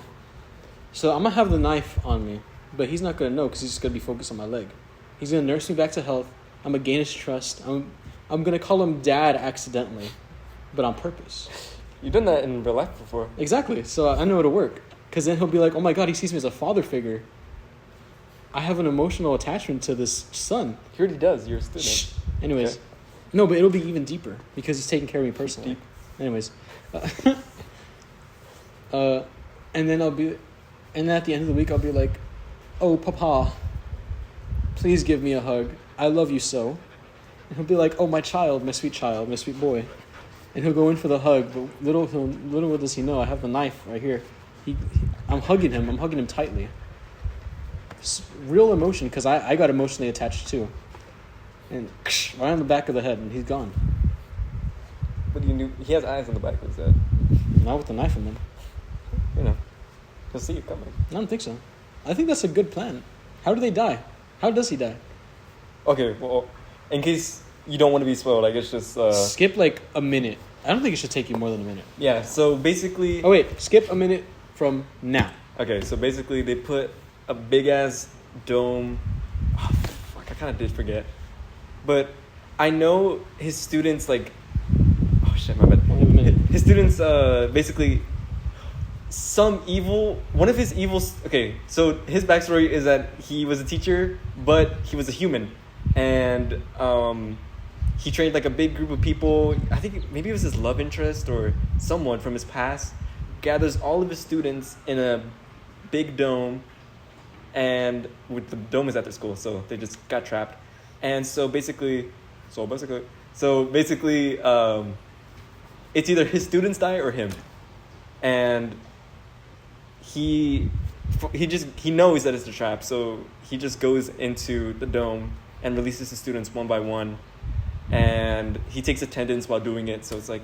So I'm gonna have the knife on me, but he's not gonna know because he's just gonna be focused on my leg. He's gonna nurse me back to health. I'm gonna gain his trust. I'm gonna call him Dad accidentally, but on purpose. You've done that in real life before. Exactly. So I know it'll work. Because then he'll be like, "Oh my God, he sees me as a father figure. I have an emotional attachment to this son." He already does. You're a student. Shh. Anyways, Okay. no, but it'll be even deeper because he's taking care of me personally. Deep. Anyways, and then at the end of the week, I'll be like, "Oh, Papa, please give me a hug. I love you so." And he'll be like, "Oh, my child, my sweet boy." And he'll go in for the hug, but little does he know, I have the knife right here. I'm hugging him tightly. It's real emotion, because I got emotionally attached too. And right on the back of the head, and he's gone. What do you do? He has eyes on the back of his head. Not with the knife in them. You know, he'll see you coming. I don't think so. I think that's a good plan. How do they die? How does he die? Okay, well, in case you don't want to be spoiled, I guess just... Skip like a minute. I don't think it should take you more than a minute. Yeah, so basically... Oh wait, skip a minute from now. Okay, so basically they put a big-ass dome... Oh, fuck, I kind of did forget. But I know his students, like... Oh, shit, my bad. Only a minute. His students basically one of his evils. Okay, so his backstory is that he was a teacher, but he was a human, and he trained like a big group of people. I think maybe it was his love interest or someone from his past. Gathers all of his students in a big dome, and with the dome is at their school, so they just got trapped. And so basically, it's either his students die or him, and he knows that it's a trap, so he just goes into the dome and releases his students one by one, and he takes attendance while doing it. So it's like,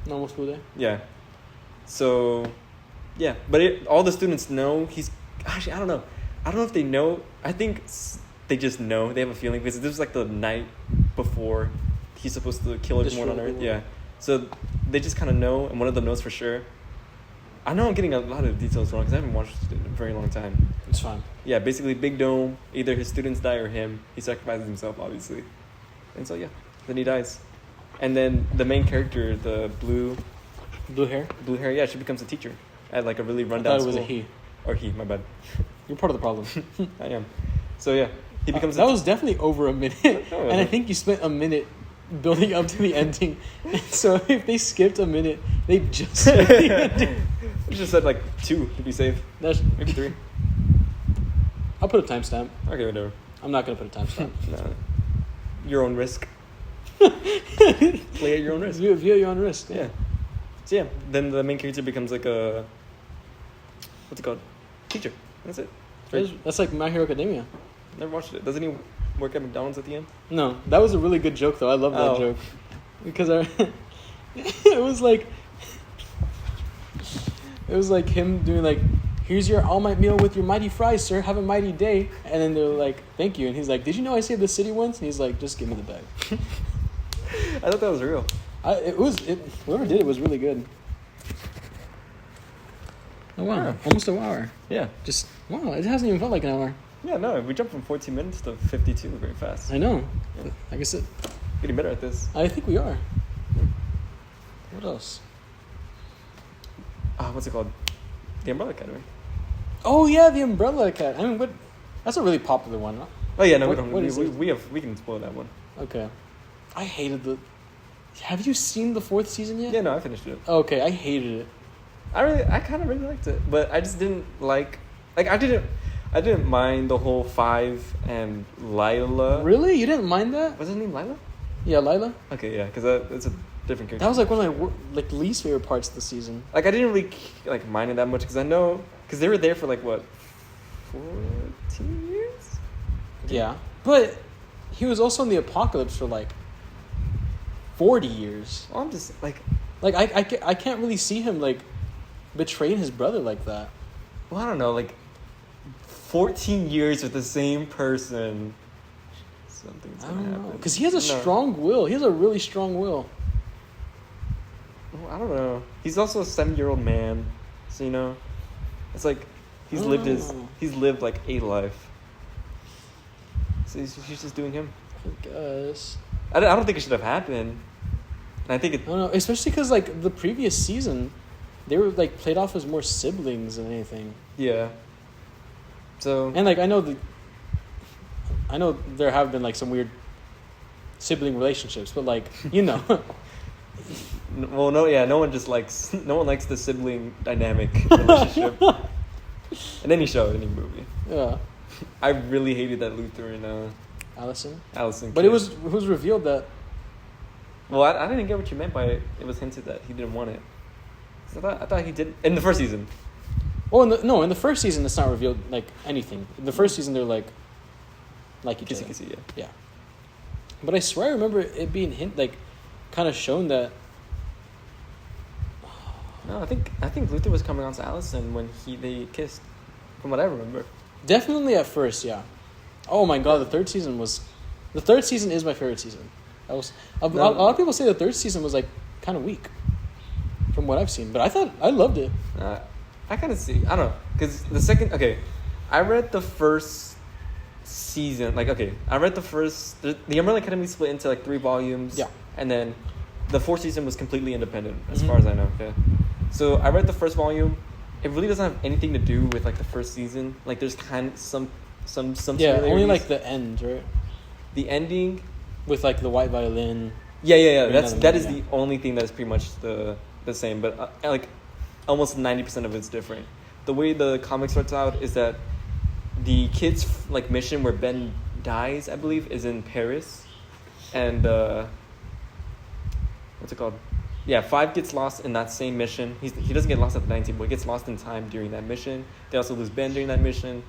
normal school day. Yeah. So, yeah, but all the students know he's. Actually, I don't know. I don't know if they know. I think they just know. They have a feeling because this was like the night before he's supposed to kill everyone on Earth. Yeah. So they just kind of know, and one of them knows for sure. I know I'm getting a lot of details wrong because I haven't watched it in a very long time. It's fine. Yeah, basically, Big Dome, either his students die or him. He sacrifices himself, obviously. And so, yeah, then he dies. And then the main character, the blue hair, yeah, she becomes a teacher at like a really rundown school. I thought it was a he. Or he, my bad. You're part of the problem. I am. So, yeah, he becomes that was definitely over a minute. And I think you spent a minute building up to the ending. And so if they skipped a minute, they just skipped the ending. You just said like 2 to be safe. Maybe 3. I'll put a timestamp. Okay, whatever. I'm not going to put a timestamp. No. Your own risk. Play at your own risk. View at your own risk. Yeah. So yeah, then the main character becomes like a, what's it called? Teacher. That's it. That's like My Hero Academia. Never watched it. Doesn't he work at McDonald's at the end? No, that was a really good joke though. I love that joke. Because it was like him doing like, here's your all-night meal with your mighty fries, sir. Have a mighty day. And then they're like, thank you. And he's like, did you know I saved the city once? And he's like, just give me the bag. I thought that was real. Whoever did it was really good. Oh wow, Yeah. almost an hour. Yeah. Just wow, it hasn't even felt like an hour. Yeah, no, we jumped from 14 minutes to 52 very fast. I know. Yeah. Like I said, Getting better at this. I think we are. What else? What's it called? The Umbrella Academy. Oh yeah, the Umbrella Academy. I mean, that's a really popular one. Huh? Oh yeah, no, What is it? we can spoil that one. Okay. I hated the. Have you seen the 4th season yet? Yeah, no, I finished it. Okay, I hated it. I kind of really liked it, but I just didn't like I didn't mind the whole Five and Lila. Really? You didn't mind that? Was his name Lila? Yeah, Lila. Okay, yeah, because that's a different character. That was like one of my least favorite parts of the season. Like I didn't really mind it that much because I know because they were there for like what 14 years. Yeah, but he was also in the apocalypse for like 40 years. Well, I'm just like I can't really see him like betraying his brother like that. well, I don't know, like 14 years with the same person. Something's I gonna don't happen. know because he has a strong will. He has a really strong will. Well, I don't know. He's also a 7-year-old man, so it's like he's I lived don't know. he's lived like a life. So he's just doing him. I guess. I don't think it should have happened. And I think I don't know, especially because like the previous season, they were like played off as more siblings than anything. yeah. So And like I know there have been like some weird sibling relationships, but like well, no one likes the sibling dynamic relationship. In any show, any movie. Yeah, I really hated that Luther and Allison. Allison. But kid. it was revealed that Well, I didn't get what you meant by it. It was hinted that he didn't want it. So I thought he did in the first season. in the first season it's not revealed like anything. In the first season they're like each other. Kissy, yeah. Yeah. But I swear I remember it being kind of shown that. No, I think Luther was coming on to Allison when they kissed, from what I remember. Definitely at first, yeah. Oh my god, the third season is my favorite season. A lot of people say the third season was like kind of weak, from what I've seen. But I loved it. I kind of see. I don't know, because the second. Okay, I read the first season. I read the first. The Umbrella Academy split into 3 volumes. Yeah. And then the 4th season was completely independent, as far as I know. Okay. So I read the first volume. It really doesn't have anything to do with like the first season. Like there's kind of some Yeah, only similarities. like the end, right? The ending. With like the white violin. Yeah. Right, That is yeah. the only thing that's pretty much the same. But like almost 90% of it's different. The way the comic starts out is that the kid's like mission where Ben dies, I believe, is in Paris, and what's it called? Yeah, 5 gets lost in that same mission. He doesn't get lost at the 19, but he gets lost in time during that mission. They also lose Ben during that mission,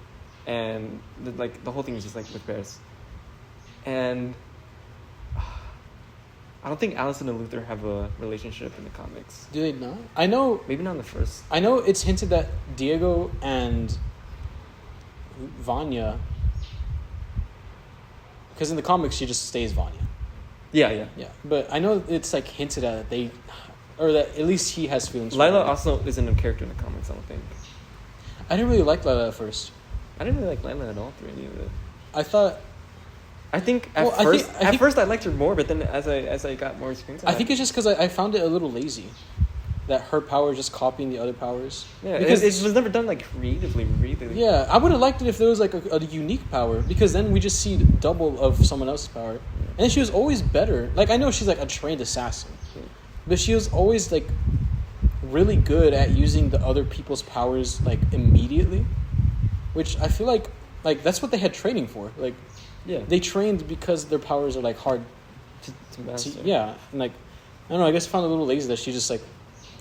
and the whole thing is just like with Paris. And I don't think Allison and Luther have a relationship in the comics. Do they not? I know. Maybe not in the first. I know it's hinted that Diego and Vanya, because in the comics she just stays Vanya. Yeah. Yeah, but I know it's like hinted at that they, or that at least he has feelings. For Lila her. also isn't a character in the comics, I don't think. I didn't really like Lila at first. I didn't really like Lila at all through any of it. I thought. I think at Well, I first I liked her more, but then as I got more experience, I think it's just because I found it a little lazy, that her power is just copying the other powers. yeah, because it was never done like creatively, really. Yeah, I would have liked it if there was like a unique power, because then we just see double of someone else's power. And she was always better. Like, I know she's like a trained assassin, but she was always like really good at using the other people's powers like immediately, which I feel like that's what they had training for. Like, Yeah, they trained because their powers are like hard to master. yeah, and like I don't know, I guess I found it a little lazy that she just like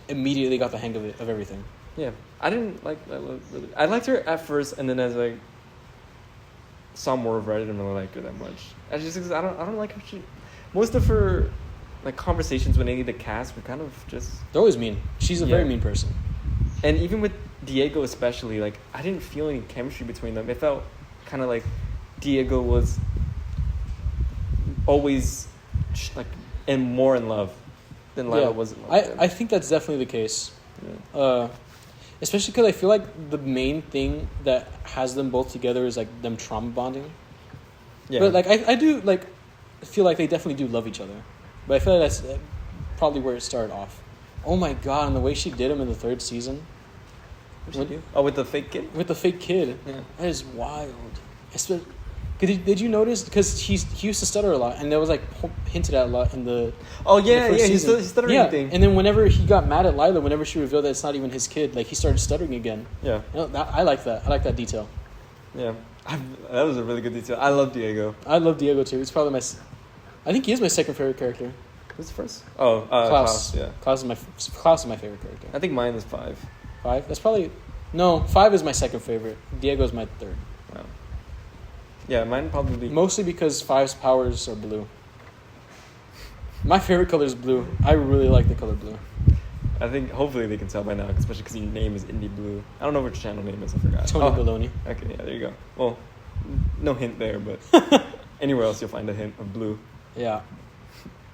immediately got the hang of everything. Yeah, I didn't like Lila really. I liked her at first, and then as I saw more of her, I didn't really like her that much. I just because I don't like how she. Most of her like conversations with any of the cast were kind of just. They're always mean. She's a very mean person. And even with Diego especially, like I didn't feel any chemistry between them. It felt kind of like Diego was always like more in love than Lila was in love. with him. I think that's definitely the case. Yeah. Especially because I feel like the main thing that has them both together is like them trauma bonding. Yeah. But like I do like feel like they definitely do love each other. But I feel like that's probably where it started off. Oh my god, and the way she did him in the 3rd season. What'd she do? Oh, with the fake kid? With the fake kid. Yeah. That is wild. Did you notice? Because he used to stutter a lot, and that was like hinted at a lot in the. Oh yeah, the first he season. stuttered Yeah, anything. and then whenever he got mad at Lila, whenever she revealed that it's not even his kid, like he started stuttering again. Yeah. You know, I like that. I like that detail. Yeah. That was a really good detail. I love Diego. I love Diego too. It's probably I think he is my second favorite character. Who's first? Oh, Klaus. Yeah. Klaus is my favorite character. I think mine is 5. 5. That's probably 5 is my second favorite. Diego's my 3rd. Wow. Yeah, mine probably. Mostly because 5's powers are blue. My favorite color is blue. I really like the color blue. I think hopefully they can tell by now, especially because your name is Indie Blue. I don't know what your channel name is. I forgot. Tony Baloney. Okay, yeah, there you go. Well, no hint there, but anywhere else you'll find a hint of blue. Yeah.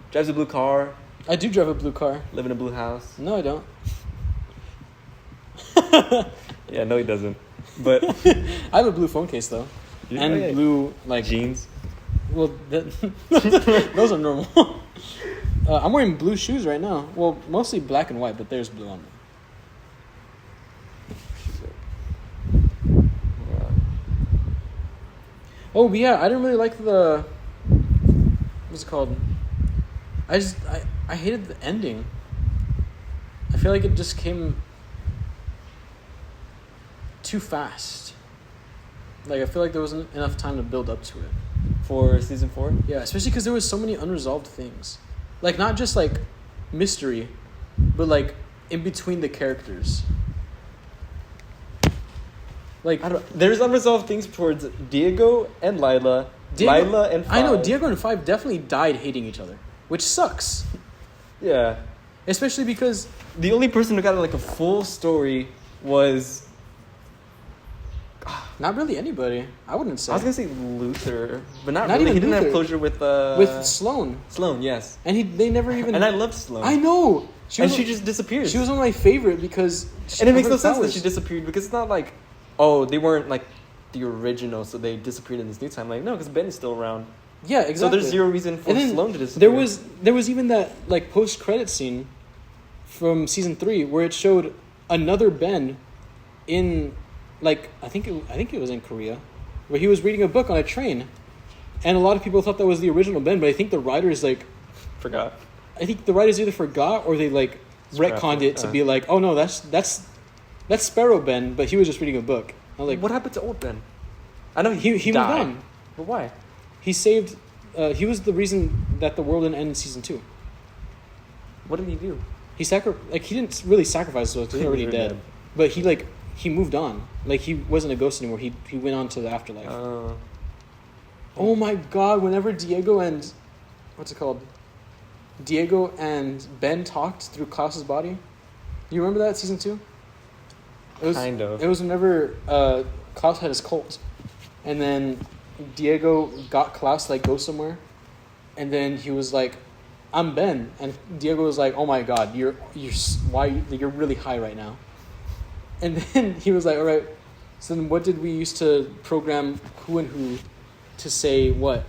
Drives a blue car. I do drive a blue car. Live in a blue house. No, I don't. Yeah, no, he doesn't. But I have a blue phone case though, and blue like jeans. Well, those are normal. I'm wearing blue shoes right now. Well, mostly black and white, but there's blue on them. Oh, but yeah, I didn't really like the. What's it called? I hated the ending. I feel like it just came too fast. Like, I feel like there wasn't enough time to build up to it. For season 4? Yeah, especially because there was so many unresolved things. Like, not just, like, mystery, but, like, in between the characters. Like, there's unresolved things towards Diego and Lila. Lila and Five. I know, Diego and Five definitely died hating each other, which sucks. Yeah. Especially because... The only person who got, like, a full story was... Not really anybody. I wouldn't say. I was gonna say Luther, but not Not really. even He didn't have Luther. closure with With Sloane. Sloane, yes. And they never even... And I loved Sloane. I know! She just disappears. She was one of my favorite because... And it makes no her sense that powers- she disappeared because it's not like, oh, they weren't like the original, so they disappeared in this new time. Like, no, because Ben is still around. Yeah, exactly. So there's zero reason for And then Sloane to disappear. there was even that like post-credit scene from season 3 where it showed another Ben in, like, I think it was in Korea, where he was reading a book on a train, and a lot of people thought that was the original Ben, but I think the writers Forgot. I think the writers either forgot or they Scrapped retconned it to it. be like, oh no, that's Sparrow Ben, but he was just reading a book. I was like, What happened to old Ben? I know he moved died. on. But why? He saved. He was the reason that the world didn't end in season 2. What did he do? He he didn't really sacrifice himself because he was already dead. But he moved on. Like, he wasn't a ghost anymore. He went on to the afterlife. Oh my God! Whenever Diego and Ben talked through Klaus's body, you remember that season 2? Kind of. It was whenever Klaus had his cult, and then Diego got Klaus to go somewhere, and then he was like, "I'm Ben," and Diego was like, "Oh my God, you're really high right now," and then he was like, "All right, so then what did we use to program who and who to say what?"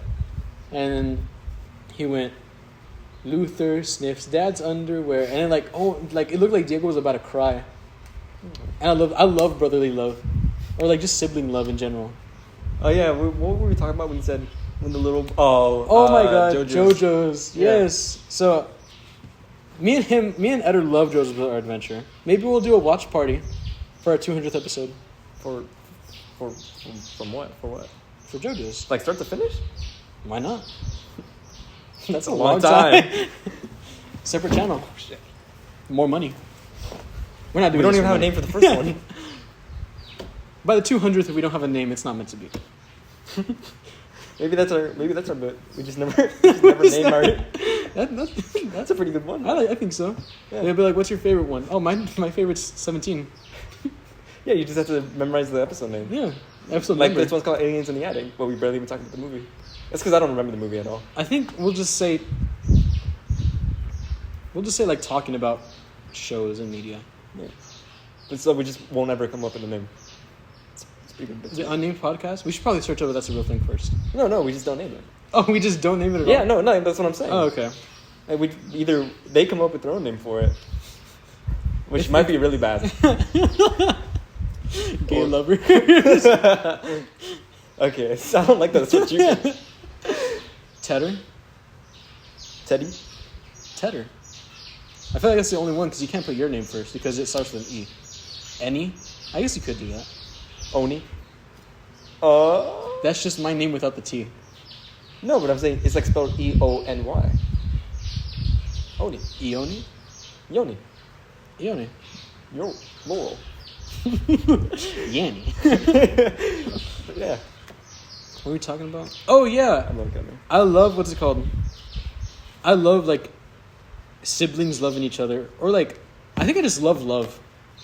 And then he went, "Luther sniffs Dad's underwear," and then it looked like Diego was about to cry. And I love brotherly love, or just sibling love in general. Oh yeah, what were we talking about when you said when the little my God, JoJo's. Yeah. Yes. So me and Eder love JoJo's Bizarre Adventure. Maybe we'll do a watch party for our 200th episode from what? For what? for JoJo's. Like start to finish? Why not? That's a long long time. Separate channel. Oh, shit. More money. We're not doing. We don't this even for have a money. name for the first one. By the 200th, if we don't have a name, it's not meant to be. Maybe that's our bit. We just never name our. That's a pretty good one. I think so. Yeah. They'll be like, "What's your favorite one?" Oh, my favorite's 17. Yeah, you just have to memorize the episode name. Yeah, episode Like number. this one's called Aliens in the Attic, but we barely even talked about the movie. That's because I don't remember the movie at all. I think we'll just say talking about shows and media. Yeah. But so we just won't ever come up with a name. It's pretty good. Is it Unnamed Podcast? We should probably search over that's a real thing first. No, we just don't name it. Oh, we just don't name it at Yeah, all? no, that's what I'm saying. Oh, okay. And we either they come up with their own name for it, which might be really bad. Gay Or- lover. Okay, so I don't like that. That's what you think. Tedder? Teddy? Tedder. I feel like that's the only one because you can't put your name first because it starts with an E. Any? I guess you could do that. Oni? That's just my name without the T. No, but I'm saying it's like spelled E-O-N-Y. Oni. Eoni? Yoni. Eoni. Yo. Laurel. Yanni. But yeah. What are we talking about? Oh, yeah. I love Gunner. I love, what's it called? I love, siblings loving each other. Or, I think I just love love.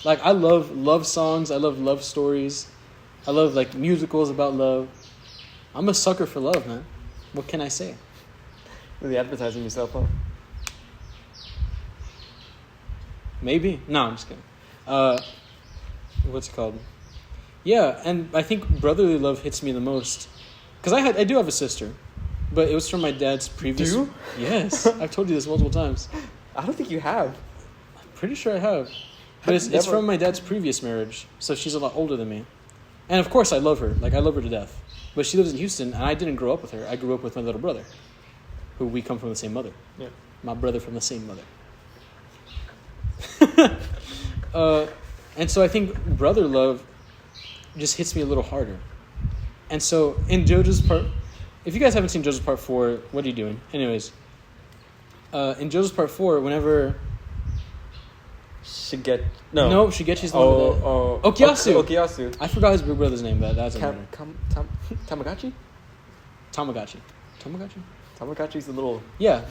I love love songs. I love love stories. I love, musicals about love. I'm a sucker for love, man. What can I say? Really advertising yourself, huh? Maybe. No, I'm just kidding. What's it called? Yeah, and I think brotherly love hits me the most. Because I do have a sister. But it was from my dad's previous... Do you? Yes. I've told you this multiple times. I don't think you have. I'm pretty sure I have. But it's Never. from my dad's previous marriage. So she's a lot older than me. And of course I love her. I love her to death. But she lives in Houston, and I didn't grow up with her. I grew up with my little brother. Who we come from the same mother. Yeah. My brother from the same mother. And so I think brother love just hits me a little harder. And so in JoJo's part... If you guys haven't seen JoJo's Part 4, what are you doing? Anyways, in JoJo's Part 4, whenever... Shigechi's the one with the... Okuyasu. Okuyasu. I forgot his big brother's name, but that's a Tamagotchi? Tamagotchi. Tamagotchi's the little... Yeah.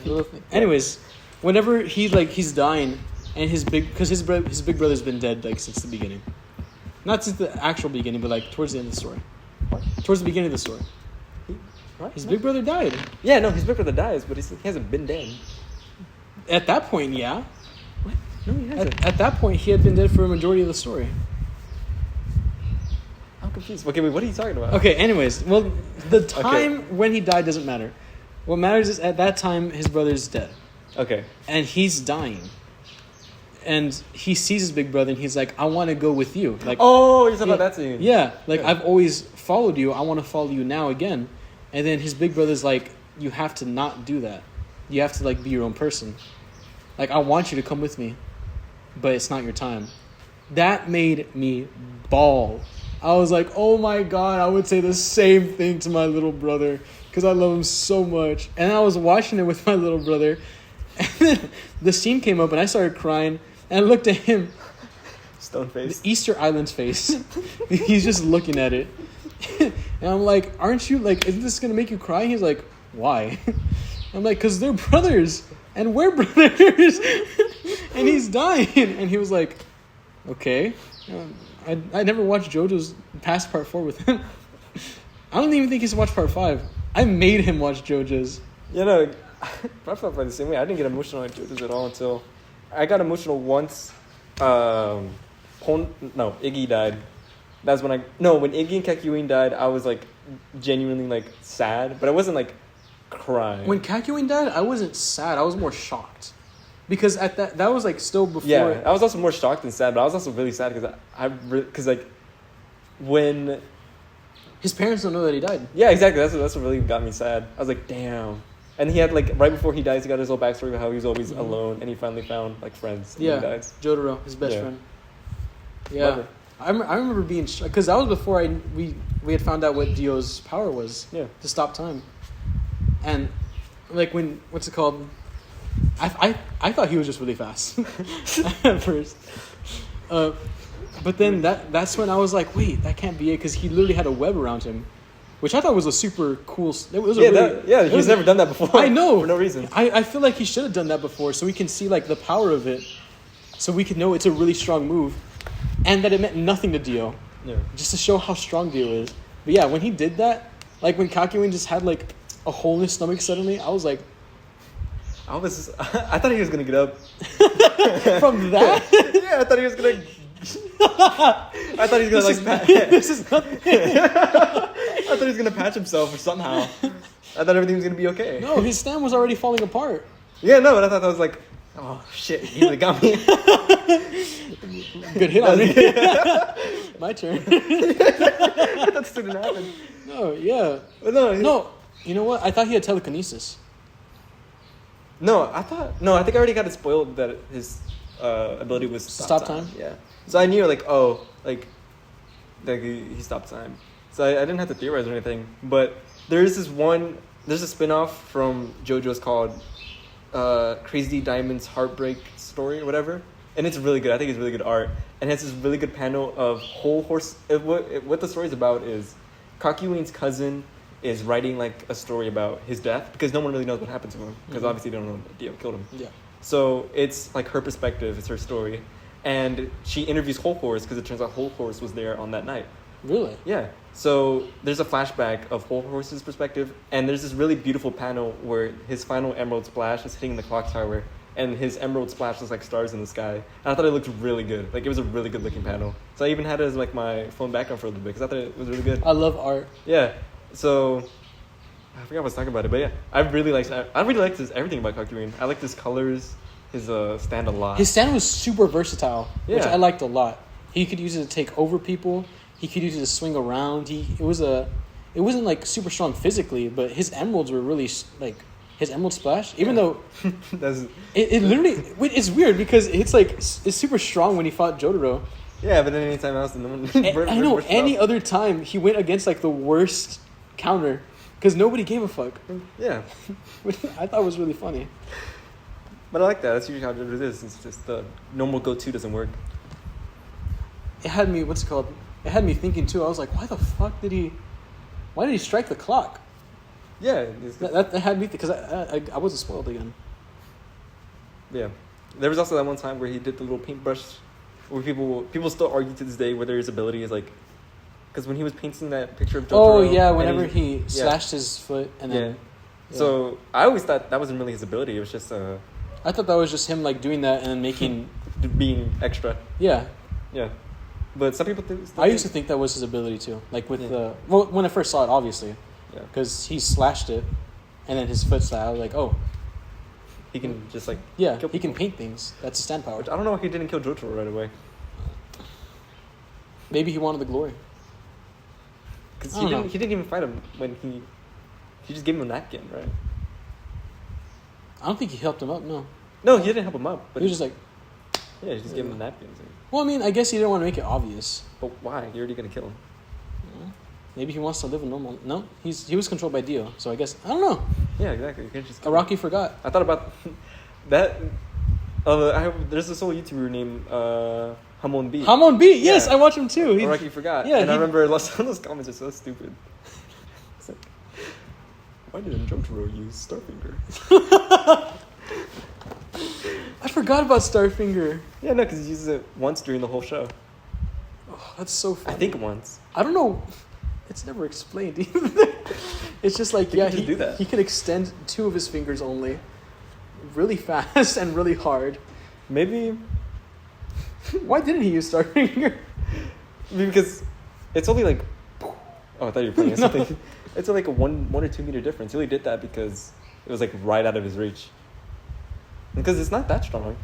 Anyways, whenever he's dying, and his big brother's been dead since the beginning. Not since the actual beginning, but towards the end of the story. What? Towards the beginning of the story. What? His big brother died. Yeah, no, his big brother dies, but he hasn't been dead. At that point, yeah. What? No, he hasn't. At that point, he had been dead for a majority of the story. I'm confused. Okay, wait, what are you talking about? Okay, anyways, well, the time when he died doesn't matter. What matters is at that time, his brother's dead. Okay. And he's dying. and he sees his big brother and he's like, I want to go with you. Like, oh, you're talking about that scene. Yeah, like Yeah. I've always followed you. I want to follow you now again. And then his big brother's like, you have to not do that. You have to like be your own person. Like, I want you to come with me, but it's not your time. That made me bawl. I was like, oh my God, I would say the same thing to my little brother because I love him so much. And I was watching it with my little brother, and then the scene came up and I started crying, and I looked at him. Stone face. The Easter Island's face. He's just looking at it. And I'm like, aren't you, like, isn't this going to make you cry? He's like, why? I'm like, because they're brothers. And we're brothers. And he's dying. And he was like, okay. I never watched JoJo's past part 4 with him. I don't even think he's watched part 5. I made him watch JoJo's. You know, I felt the same way. I didn't get emotional at JoJo's at all until I got emotional once. Iggy died. That's when when Iggy and Kakyoin died, I was like genuinely like sad, but I wasn't like crying. When Kakyoin died, I wasn't sad. I was more shocked. Because at that was like still before. Yeah, I was also more shocked than sad, but I was also really sad because like when his parents don't know that he died. Yeah, exactly. That's what really got me sad. I was like, damn. And he had like right before he dies, he got his whole backstory about how he was always alone, and he finally found like friends. Yeah, when he dies. Jotaro, his best friend. Yeah, Love it. I remember being because that was before we had found out what Dio's power was. Yeah. To stop time, and like when what's it called? I thought he was just really fast at first, but then that's when I was like, wait, that can't be it because he literally had a web around him, which I thought was a super cool. It was he's never done that before. I know for no reason. I feel like he should have done that before so we can see like the power of it, so we can know it's a really strong move. And that it meant nothing to Dio. Yeah. Just to show how strong Dio is. But yeah, when he did that, like when Kakyoin just had like a hole in his stomach suddenly, I was like... I thought he was going to get up. From that? Yeah, I thought he was going to... I thought he was going to like... This is nothing. I thought he was going to patch himself or somehow. I thought everything was going to be okay. No, his stem was already falling apart. Yeah, no, but I thought that was like... Oh, shit, he really got me. Good hit on me. My turn. That didn't happen. No, yeah. But no, you know what? I thought he had telekinesis. I think I already got it spoiled that his ability was stop time. Yeah. So I knew like he stopped time. So I didn't have to theorize or anything. But there's a spin-off from JoJo's called Crazy Diamond's Heartbreak Story or whatever, and it's really good. I think it's really good art, and it has this really good panel of whole horse. What the story's about is Kakyoin's cousin is writing like a story about his death because no one really knows what happened to him because obviously they don't know Dio killed him. Yeah. So it's like her perspective. It's her story, and she interviews Whole Horse because it turns out Whole Horse was there on that night. Really? Yeah. So there's a flashback of Whole Horse's perspective, and there's this really beautiful panel where his final emerald splash is hitting the clock tower, and his emerald splash looks like stars in the sky. And I thought it looked really good. Like, it was a really good looking panel. So I even had it as like my phone background for a little bit because I thought it was really good. I love art. Yeah. So I forgot what I was talking about it, but yeah, I really liked everything about Kakyoin. I liked his colors, his stand a lot. His stand was super versatile, which Yeah. I liked a lot. He could use it to take over people. He could use it to swing around. It wasn't like super strong physically, but his emeralds were really like his emerald splash. Even though it literally, it's weird because it's super strong when he fought Jotaro. Yeah, but then anytime else, no one. I know any other time he went against like the worst counter because nobody gave a fuck. Yeah, Which I thought was really funny. but I like that. That's usually how it is. It's just the normal go-to doesn't work. It had me It had me thinking too. I was like, why did he strike the clock? Yeah, That had me because I wasn't spoiled again. Yeah, there was also that one time where he did the little paintbrush, where people still argue to this day whether his ability is like, because when he was painting that picture of Jotaro. Oh yeah, whenever he slashed his foot and then. Yeah. So I always thought that wasn't really his ability. It was just I thought that was just him like doing that and then making. being extra. Yeah. Yeah. But some people think... I used to think that was his ability too. Like with when I first saw it, obviously. Yeah. Because he slashed it, and then his foot slashed. I was like, oh. He can just like Yeah, kill he can people. paint things. That's his stand power. I don't know why he didn't kill Jotaro right away. Maybe he wanted the glory. Because I don't know. he didn't even fight him when he just gave him a napkin, right? I don't think he helped him up. No, No, he didn't help him up. But he was just like, yeah, he just gave him napkins. well, I mean, I guess he didn't want to make it obvious. But why? You're already gonna kill him. Maybe he wants to live a normal. No, he was controlled by Dio, so I guess I don't know. Yeah, exactly. You can't just. Araki forgot. I thought about that. There's this whole YouTuber named Hamon B. Hamon B. Yes, Yeah. I watch him too. Araki forgot. Yeah, and I remember some of those comments are so stupid. It's like, why didn't Jotaro use Starfinger? I forgot about Starfinger. Yeah, no, because he uses it once during the whole show. Oh, that's so funny. I think once. I don't know. It's never explained either. It's just like, He yeah, can just do that. he can extend 2 of his fingers only, really fast and really hard. Maybe Why didn't he use Starfinger? because it's only like. Oh, I thought you were playing No. something. It's like a 1 or 2 meter difference. He only did that because it was like right out of his reach. Because it's not that strong.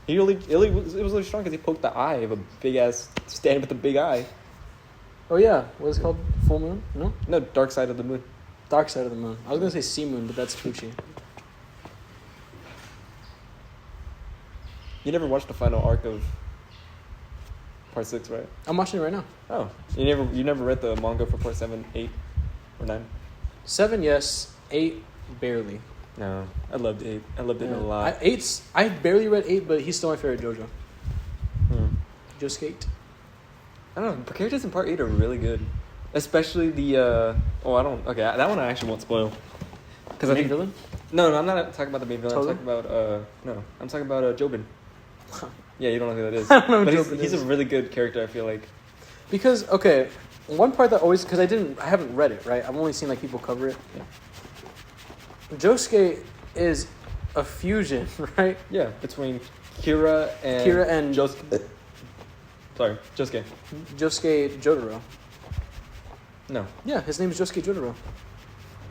It was really strong because he poked the eye of a big ass stand with a big eye. Oh yeah, what is it called? Full moon? No? No, dark side of the moon. Dark side of the moon. I was gonna say sea moon, but that's Fuchi. You never watched the final arc of part 6, right? I'm watching it right now. Oh, you never read the manga for part 7, 8, or 9? 7, yes. 8, barely. No, I loved 8. I loved it a lot. I barely read 8, but he's still my favorite JoJo. Just 8. I don't know. The characters in part 8 are really good, especially the. Okay, that one I actually won't spoil. Because I Main think villain? No, I'm not talking about the main villain. Toga? I'm talking about no. I'm talking about Jobin. Yeah, you don't know who that is. I don't know who but Jobin he's is. a really good character. I feel like. Because okay, one part that always because I haven't read it, right? I've only seen like people cover it. Yeah. Josuke is a fusion, right? Yeah, between Kira and Sorry, Josuke. Josuke Jotaro. No, Yeah, his name is Josuke Jotaro.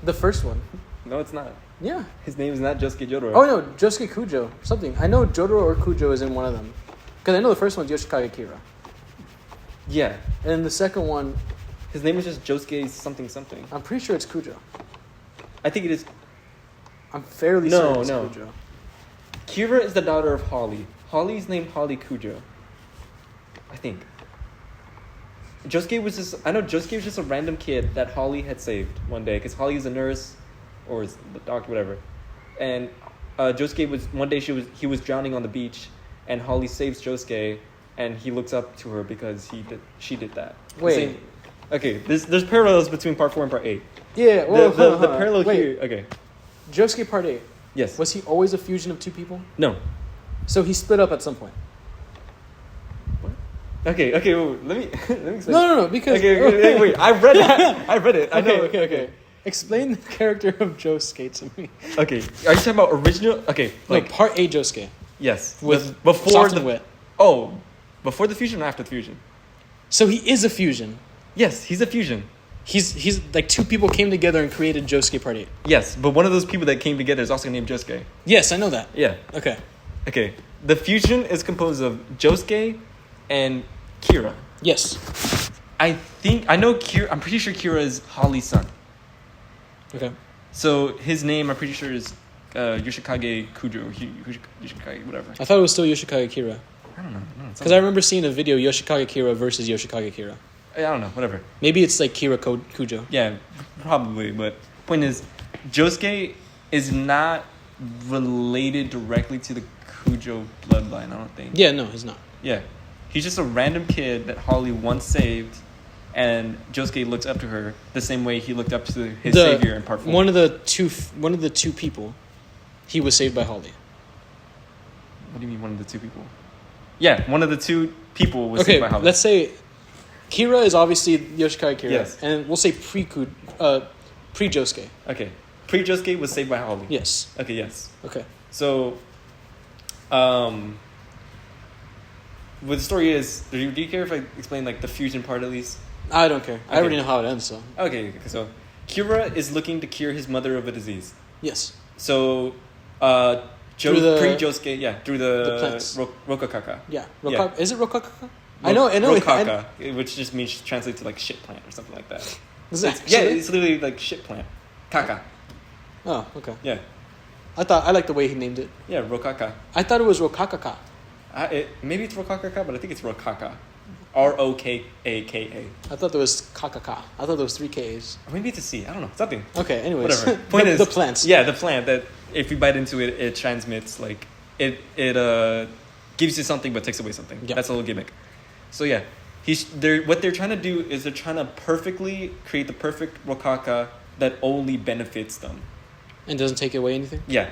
The first one. no, it's not. Yeah. His name is not Josuke Jotaro. Oh no, Josuke Kujo. Something. I know Jotaro or Kujo is in one of them. Because I know the first one's Yoshikage Kira. Yeah, And then the second one, his name is just Josuke something something. I'm pretty sure it's Kujo. I think it is. I'm fairly No, certain it's no. Kujo. Kira is the daughter of Holly. Holly's named Holly Kujo. I think. Josuke was just. I know Josuke was just a random kid that Holly had saved one day because Holly is a nurse, or is the doctor, whatever. And Josuke was one day he was drowning on the beach, and Holly saves Josuke, and he looks up to her because she did that. Wait. Okay, there's parallels between part 4 and part 8. Yeah, well, The parallel Wait, here. Okay. Josuke Part 8. Yes. Was he always a fusion of 2 people? No. So he split up at some point. Okay. Wait, let me explain. No, because... Okay, wait. I read that. I read it. I know. Okay. Explain the character of Josuke to me. Okay. Are you talking about original? Okay. Like Part 8 Josuke. Yes. With before soft the and wet. Oh, before the fusion or after the fusion? So he is a fusion. Yes, he's a fusion. He's like 2 people came together and created Josuke Part 8. Yes, but one of those people that came together is also named Josuke. Yes, I know that. Yeah. Okay. Okay. The fusion is composed of Josuke and Kira. Yes. I know Kira. I'm pretty sure Kira is Holly's son. Okay. So his name, I'm pretty sure, is Yoshikage Kujo. Yoshikage, whatever. I thought it was still Yoshikage Kira. I don't know. Because I remember seeing a video Yoshikage Kira versus Yoshikage Kira. I don't know. Whatever. Maybe it's like Kira Kujo. Yeah, probably. But point is, Josuke is not related directly to the Kujo bloodline. I don't think. Yeah, no, he's not. Yeah, he's just a random kid that Holly once saved, and Josuke looks up to her the same way he looked up to his savior in part 4. One of the two people, he was saved by Holly. What do you mean, one of the 2 people? Yeah, one of the 2 people was saved by Holly. Let's say Kira is obviously Yoshikage Kira. Yes. And we'll say pre-Josuke. Okay, pre-Josuke was saved by Holly. Yes. Okay. Yes. Okay. So, what the story is, do you care if I explain like the fusion part at least? I don't care. I Okay. already know how it ends, so. Okay, so Kira is looking to cure his mother of a disease. Yes. So Through the- pre-Josuke, through the plants. Rokakaka. Yeah. Yeah. Is it Rokakaka? I know. Rokaka, which just means translates to like shit plant or something like that. Is it Yeah, actually? it's literally like shit plant. Kaka. Oh, okay. Yeah. I like the way he named it. Yeah, Rokaka. I thought it was Rokakaka. Maybe it's Rokakaka, but I think it's Rokaka. Rokaka. I thought there was Kakaka. I thought there was 3 Ks. Or maybe it's a C. I don't know. Something. Okay, anyways. Whatever. Point is the plants. Yeah, the plant that if you bite into it, it transmits like it gives you something but takes away something. Yeah. That's a little gimmick. So yeah, what they're trying to do is they're trying to perfectly create the perfect Rokaka that only benefits them. And doesn't take away anything? Yeah.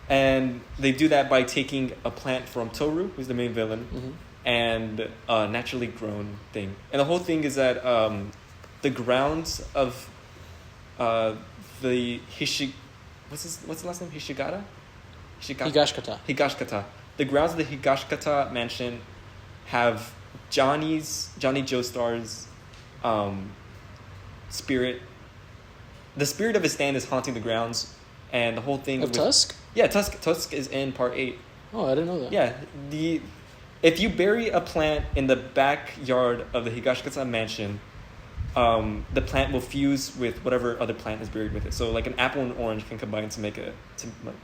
And they do that by taking a plant from Toru, who's the main villain, Mm-hmm. and a naturally grown thing. And the whole thing is that the grounds of the what's the last name? Higashikata? Higashikata. The grounds of the Higashikata mansion have Johnny Joestar's spirit. The spirit of his stand is haunting the grounds, and the whole thing Of Tusk? Yeah, Tusk is in part 8. Oh, I didn't know that. Yeah, if you bury a plant in the backyard of the Higashikata mansion, the plant will fuse with whatever other plant is buried with it. So like an apple and orange can combine to make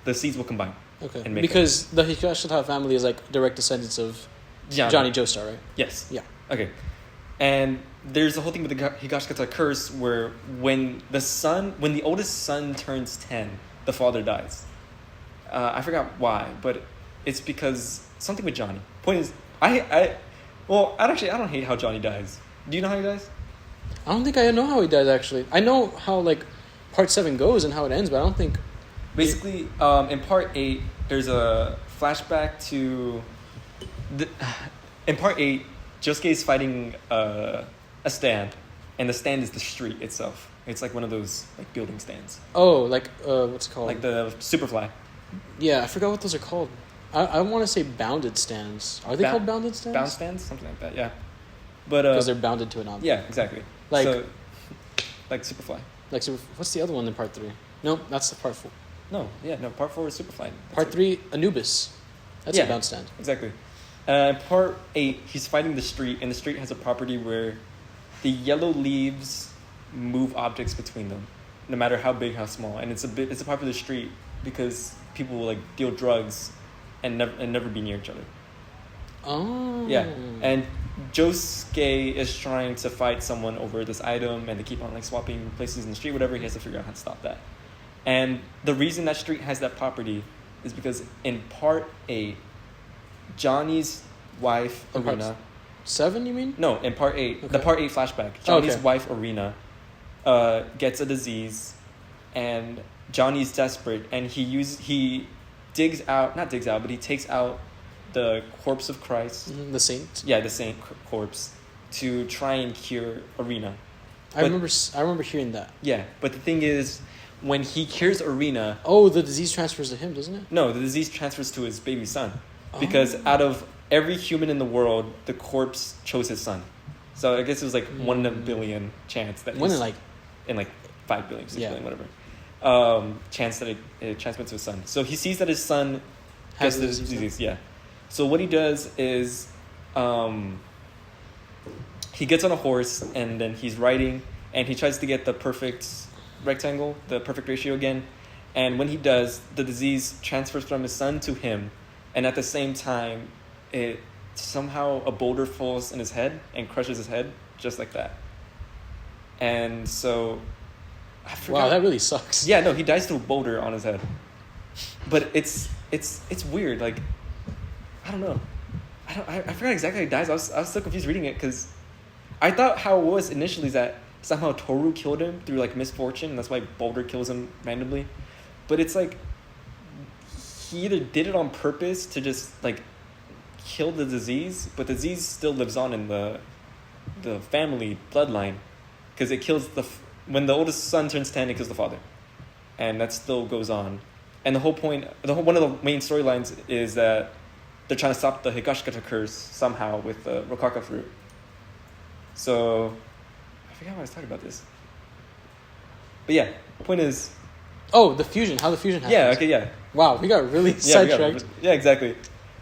the seeds will combine. Okay. And make Because the Higashikata family is like direct descendants of Johnny Joestar, right? Yes. Yeah. Okay. And there's the whole thing with the Higashikata curse where when the oldest son turns 10, the father dies. I forgot why, but it's because something with Johnny. Point is, I don't hate how Johnny dies. Do you know how he dies? I don't think I know how he dies, actually. I know how, like, part 7 goes and how it ends, but I don't think... Basically, in part 8, there's a flashback to... in part 8, Josuke is fighting a stand, and the stand is the street itself. It's like one of those like building stands. Oh, like, what's it called? Like the Superfly. Yeah, I forgot what those are called. I want to say bounded stands. Are they called bounded stands? Bound stands? Something like that, yeah. But Because they're bounded to an object. yeah, exactly. Like- like Superfly. Like, so what's the other one in part 3? No, that's the part 4. No, part 4 is Superfly. Part 3, Anubis. That's a bound stand. Exactly. Part 8, he's fighting the street, and the street has a property where the yellow leaves move objects between them, no matter how big, how small. And it's a popular street because people will like deal drugs and never be near each other. Oh. Yeah. And Josuke is trying to fight someone over this item, and they keep on like swapping places in the street, whatever. He has to figure out how to stop that. And the reason that street has that property is because in part 8, Johnny's wife, In part Arena... 7, you mean? No, in part 8. Okay. The part 8 flashback. Johnny's Okay. wife, Arena, gets a disease, and Johnny's desperate, and he takes out the corpse of Christ. Mhm, the saint. Yeah, the saint corpse, to try and cure Arena. I But- remember hearing that. Yeah, but the thing is, when he cures Arena, Oh, the disease transfers to him, doesn't it? no, the disease transfers to his baby son. Because Oh. out of every human in the world, the corpse chose his son. So I guess it was like 1 in a billion chance that One his- in like... in like 5 billion, 6 Yeah. billion, whatever. Chance that it transmits to his son. So he sees that his son Has has the this disease disease. Yeah. So what he does is, he gets on a horse and then he's riding, and he tries to get the perfect rectangle, the perfect ratio again. And when he does, the disease transfers from his son to him, and at the same time, it somehow a boulder falls in his head and crushes his head just like that. And so, I forgot. Wow, that really sucks. Yeah, no, he dies to a boulder on his head. But it's weird. Like, I don't know. I forgot exactly how he dies. I was so confused reading it because I thought how it was initially is that somehow Toru killed him through like misfortune, and that's why Boulder kills him randomly. But it's like he either did it on purpose to just like kill the disease, but the disease still lives on in the family bloodline because it kills when the oldest son turns 10, it kills the father, and that still goes on. And one of the main storylines is that they're trying to stop the Higashikata curse somehow with the Rokaka fruit. So I forgot why I was talking about this. But yeah, the point is, Oh, the fusion. How the fusion happens. Yeah. Okay. Yeah. Wow, we got really sidetracked. Yeah. Exactly.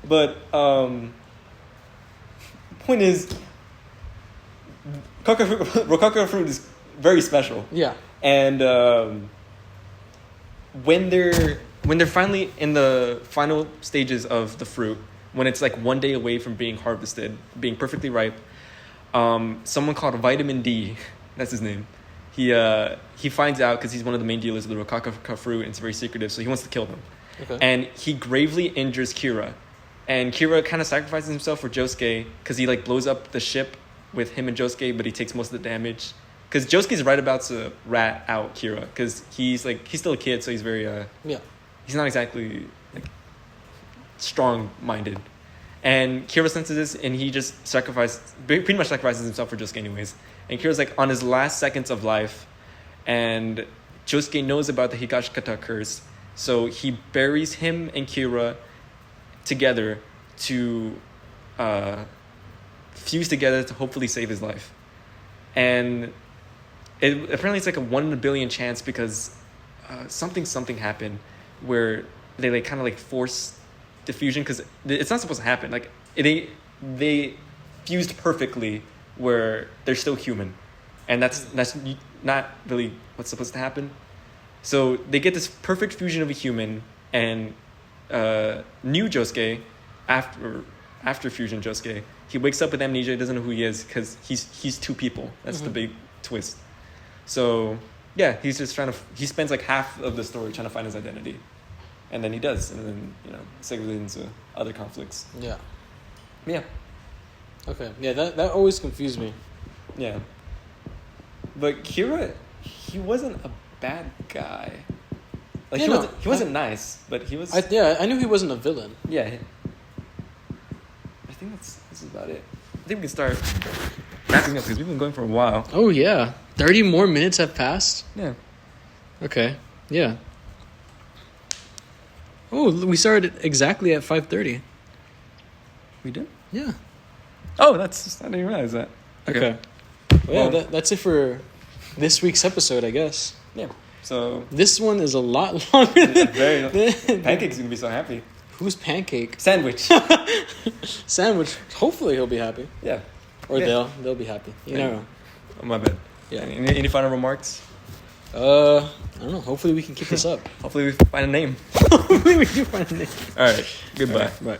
But point is, rococo fruit is very special. Yeah. And when they're finally in the final stages of the fruit, when it's like 1 day away from being harvested, being perfectly ripe, someone called Vitamin D, that's his name, he finds out because he's one of the main dealers of the rococo fruit, and it's very secretive, so he wants to kill them. Okay. And he gravely injures Kira. And Kira kind of sacrifices himself for Josuke because he like blows up the ship with him and Josuke, but he takes most of the damage. Because Josuke's right about to rat out Kira because he's still a kid, so he's very he's not exactly like strong-minded. And Kira senses this, and he just pretty much sacrifices himself for Josuke anyways. And Kira's like on his last seconds of life, and Josuke knows about the Higashikata curse, so he buries him and Kira together to fuse together to hopefully save his life. And apparently it's like a 1 in a billion chance because something happened where they like kind of like force the fusion because it's not supposed to happen. Like they fused perfectly where they're still human, and that's not really what's supposed to happen. So they get this perfect fusion of a human and new Josuke after fusion Josuke. He wakes up with amnesia. He doesn't know who he is because he's two people. That's the big twist. So yeah, he's just he spends like half of the story trying to find his identity, and then he does, and then segues into other conflicts. Yeah. Yeah. Okay. Yeah, that always confused me. Yeah. But Kira, he wasn't a bad guy. Like he wasn't nice, but he was. I knew he wasn't a villain. Yeah. I think this is about it. I think we can start wrapping up because we've been going for a while. Oh yeah, 30 more minutes have passed. Yeah. Okay. Yeah. Oh, we started exactly at 5:30. We did? Yeah. Oh, I didn't even realize that. Okay. Well, yeah, that's it for this week's episode, I guess. Yeah. So this one is a lot longer than Pancake's gonna be so happy. Who's Pancake? Sandwich. Sandwich. Hopefully he'll be happy. Yeah. Or they'll be happy. You never know. Oh, my bad. Yeah. Any final remarks? I don't know. Hopefully we can keep this up. Hopefully we find a name. Hopefully we do find a name. All right. Goodbye. Bye.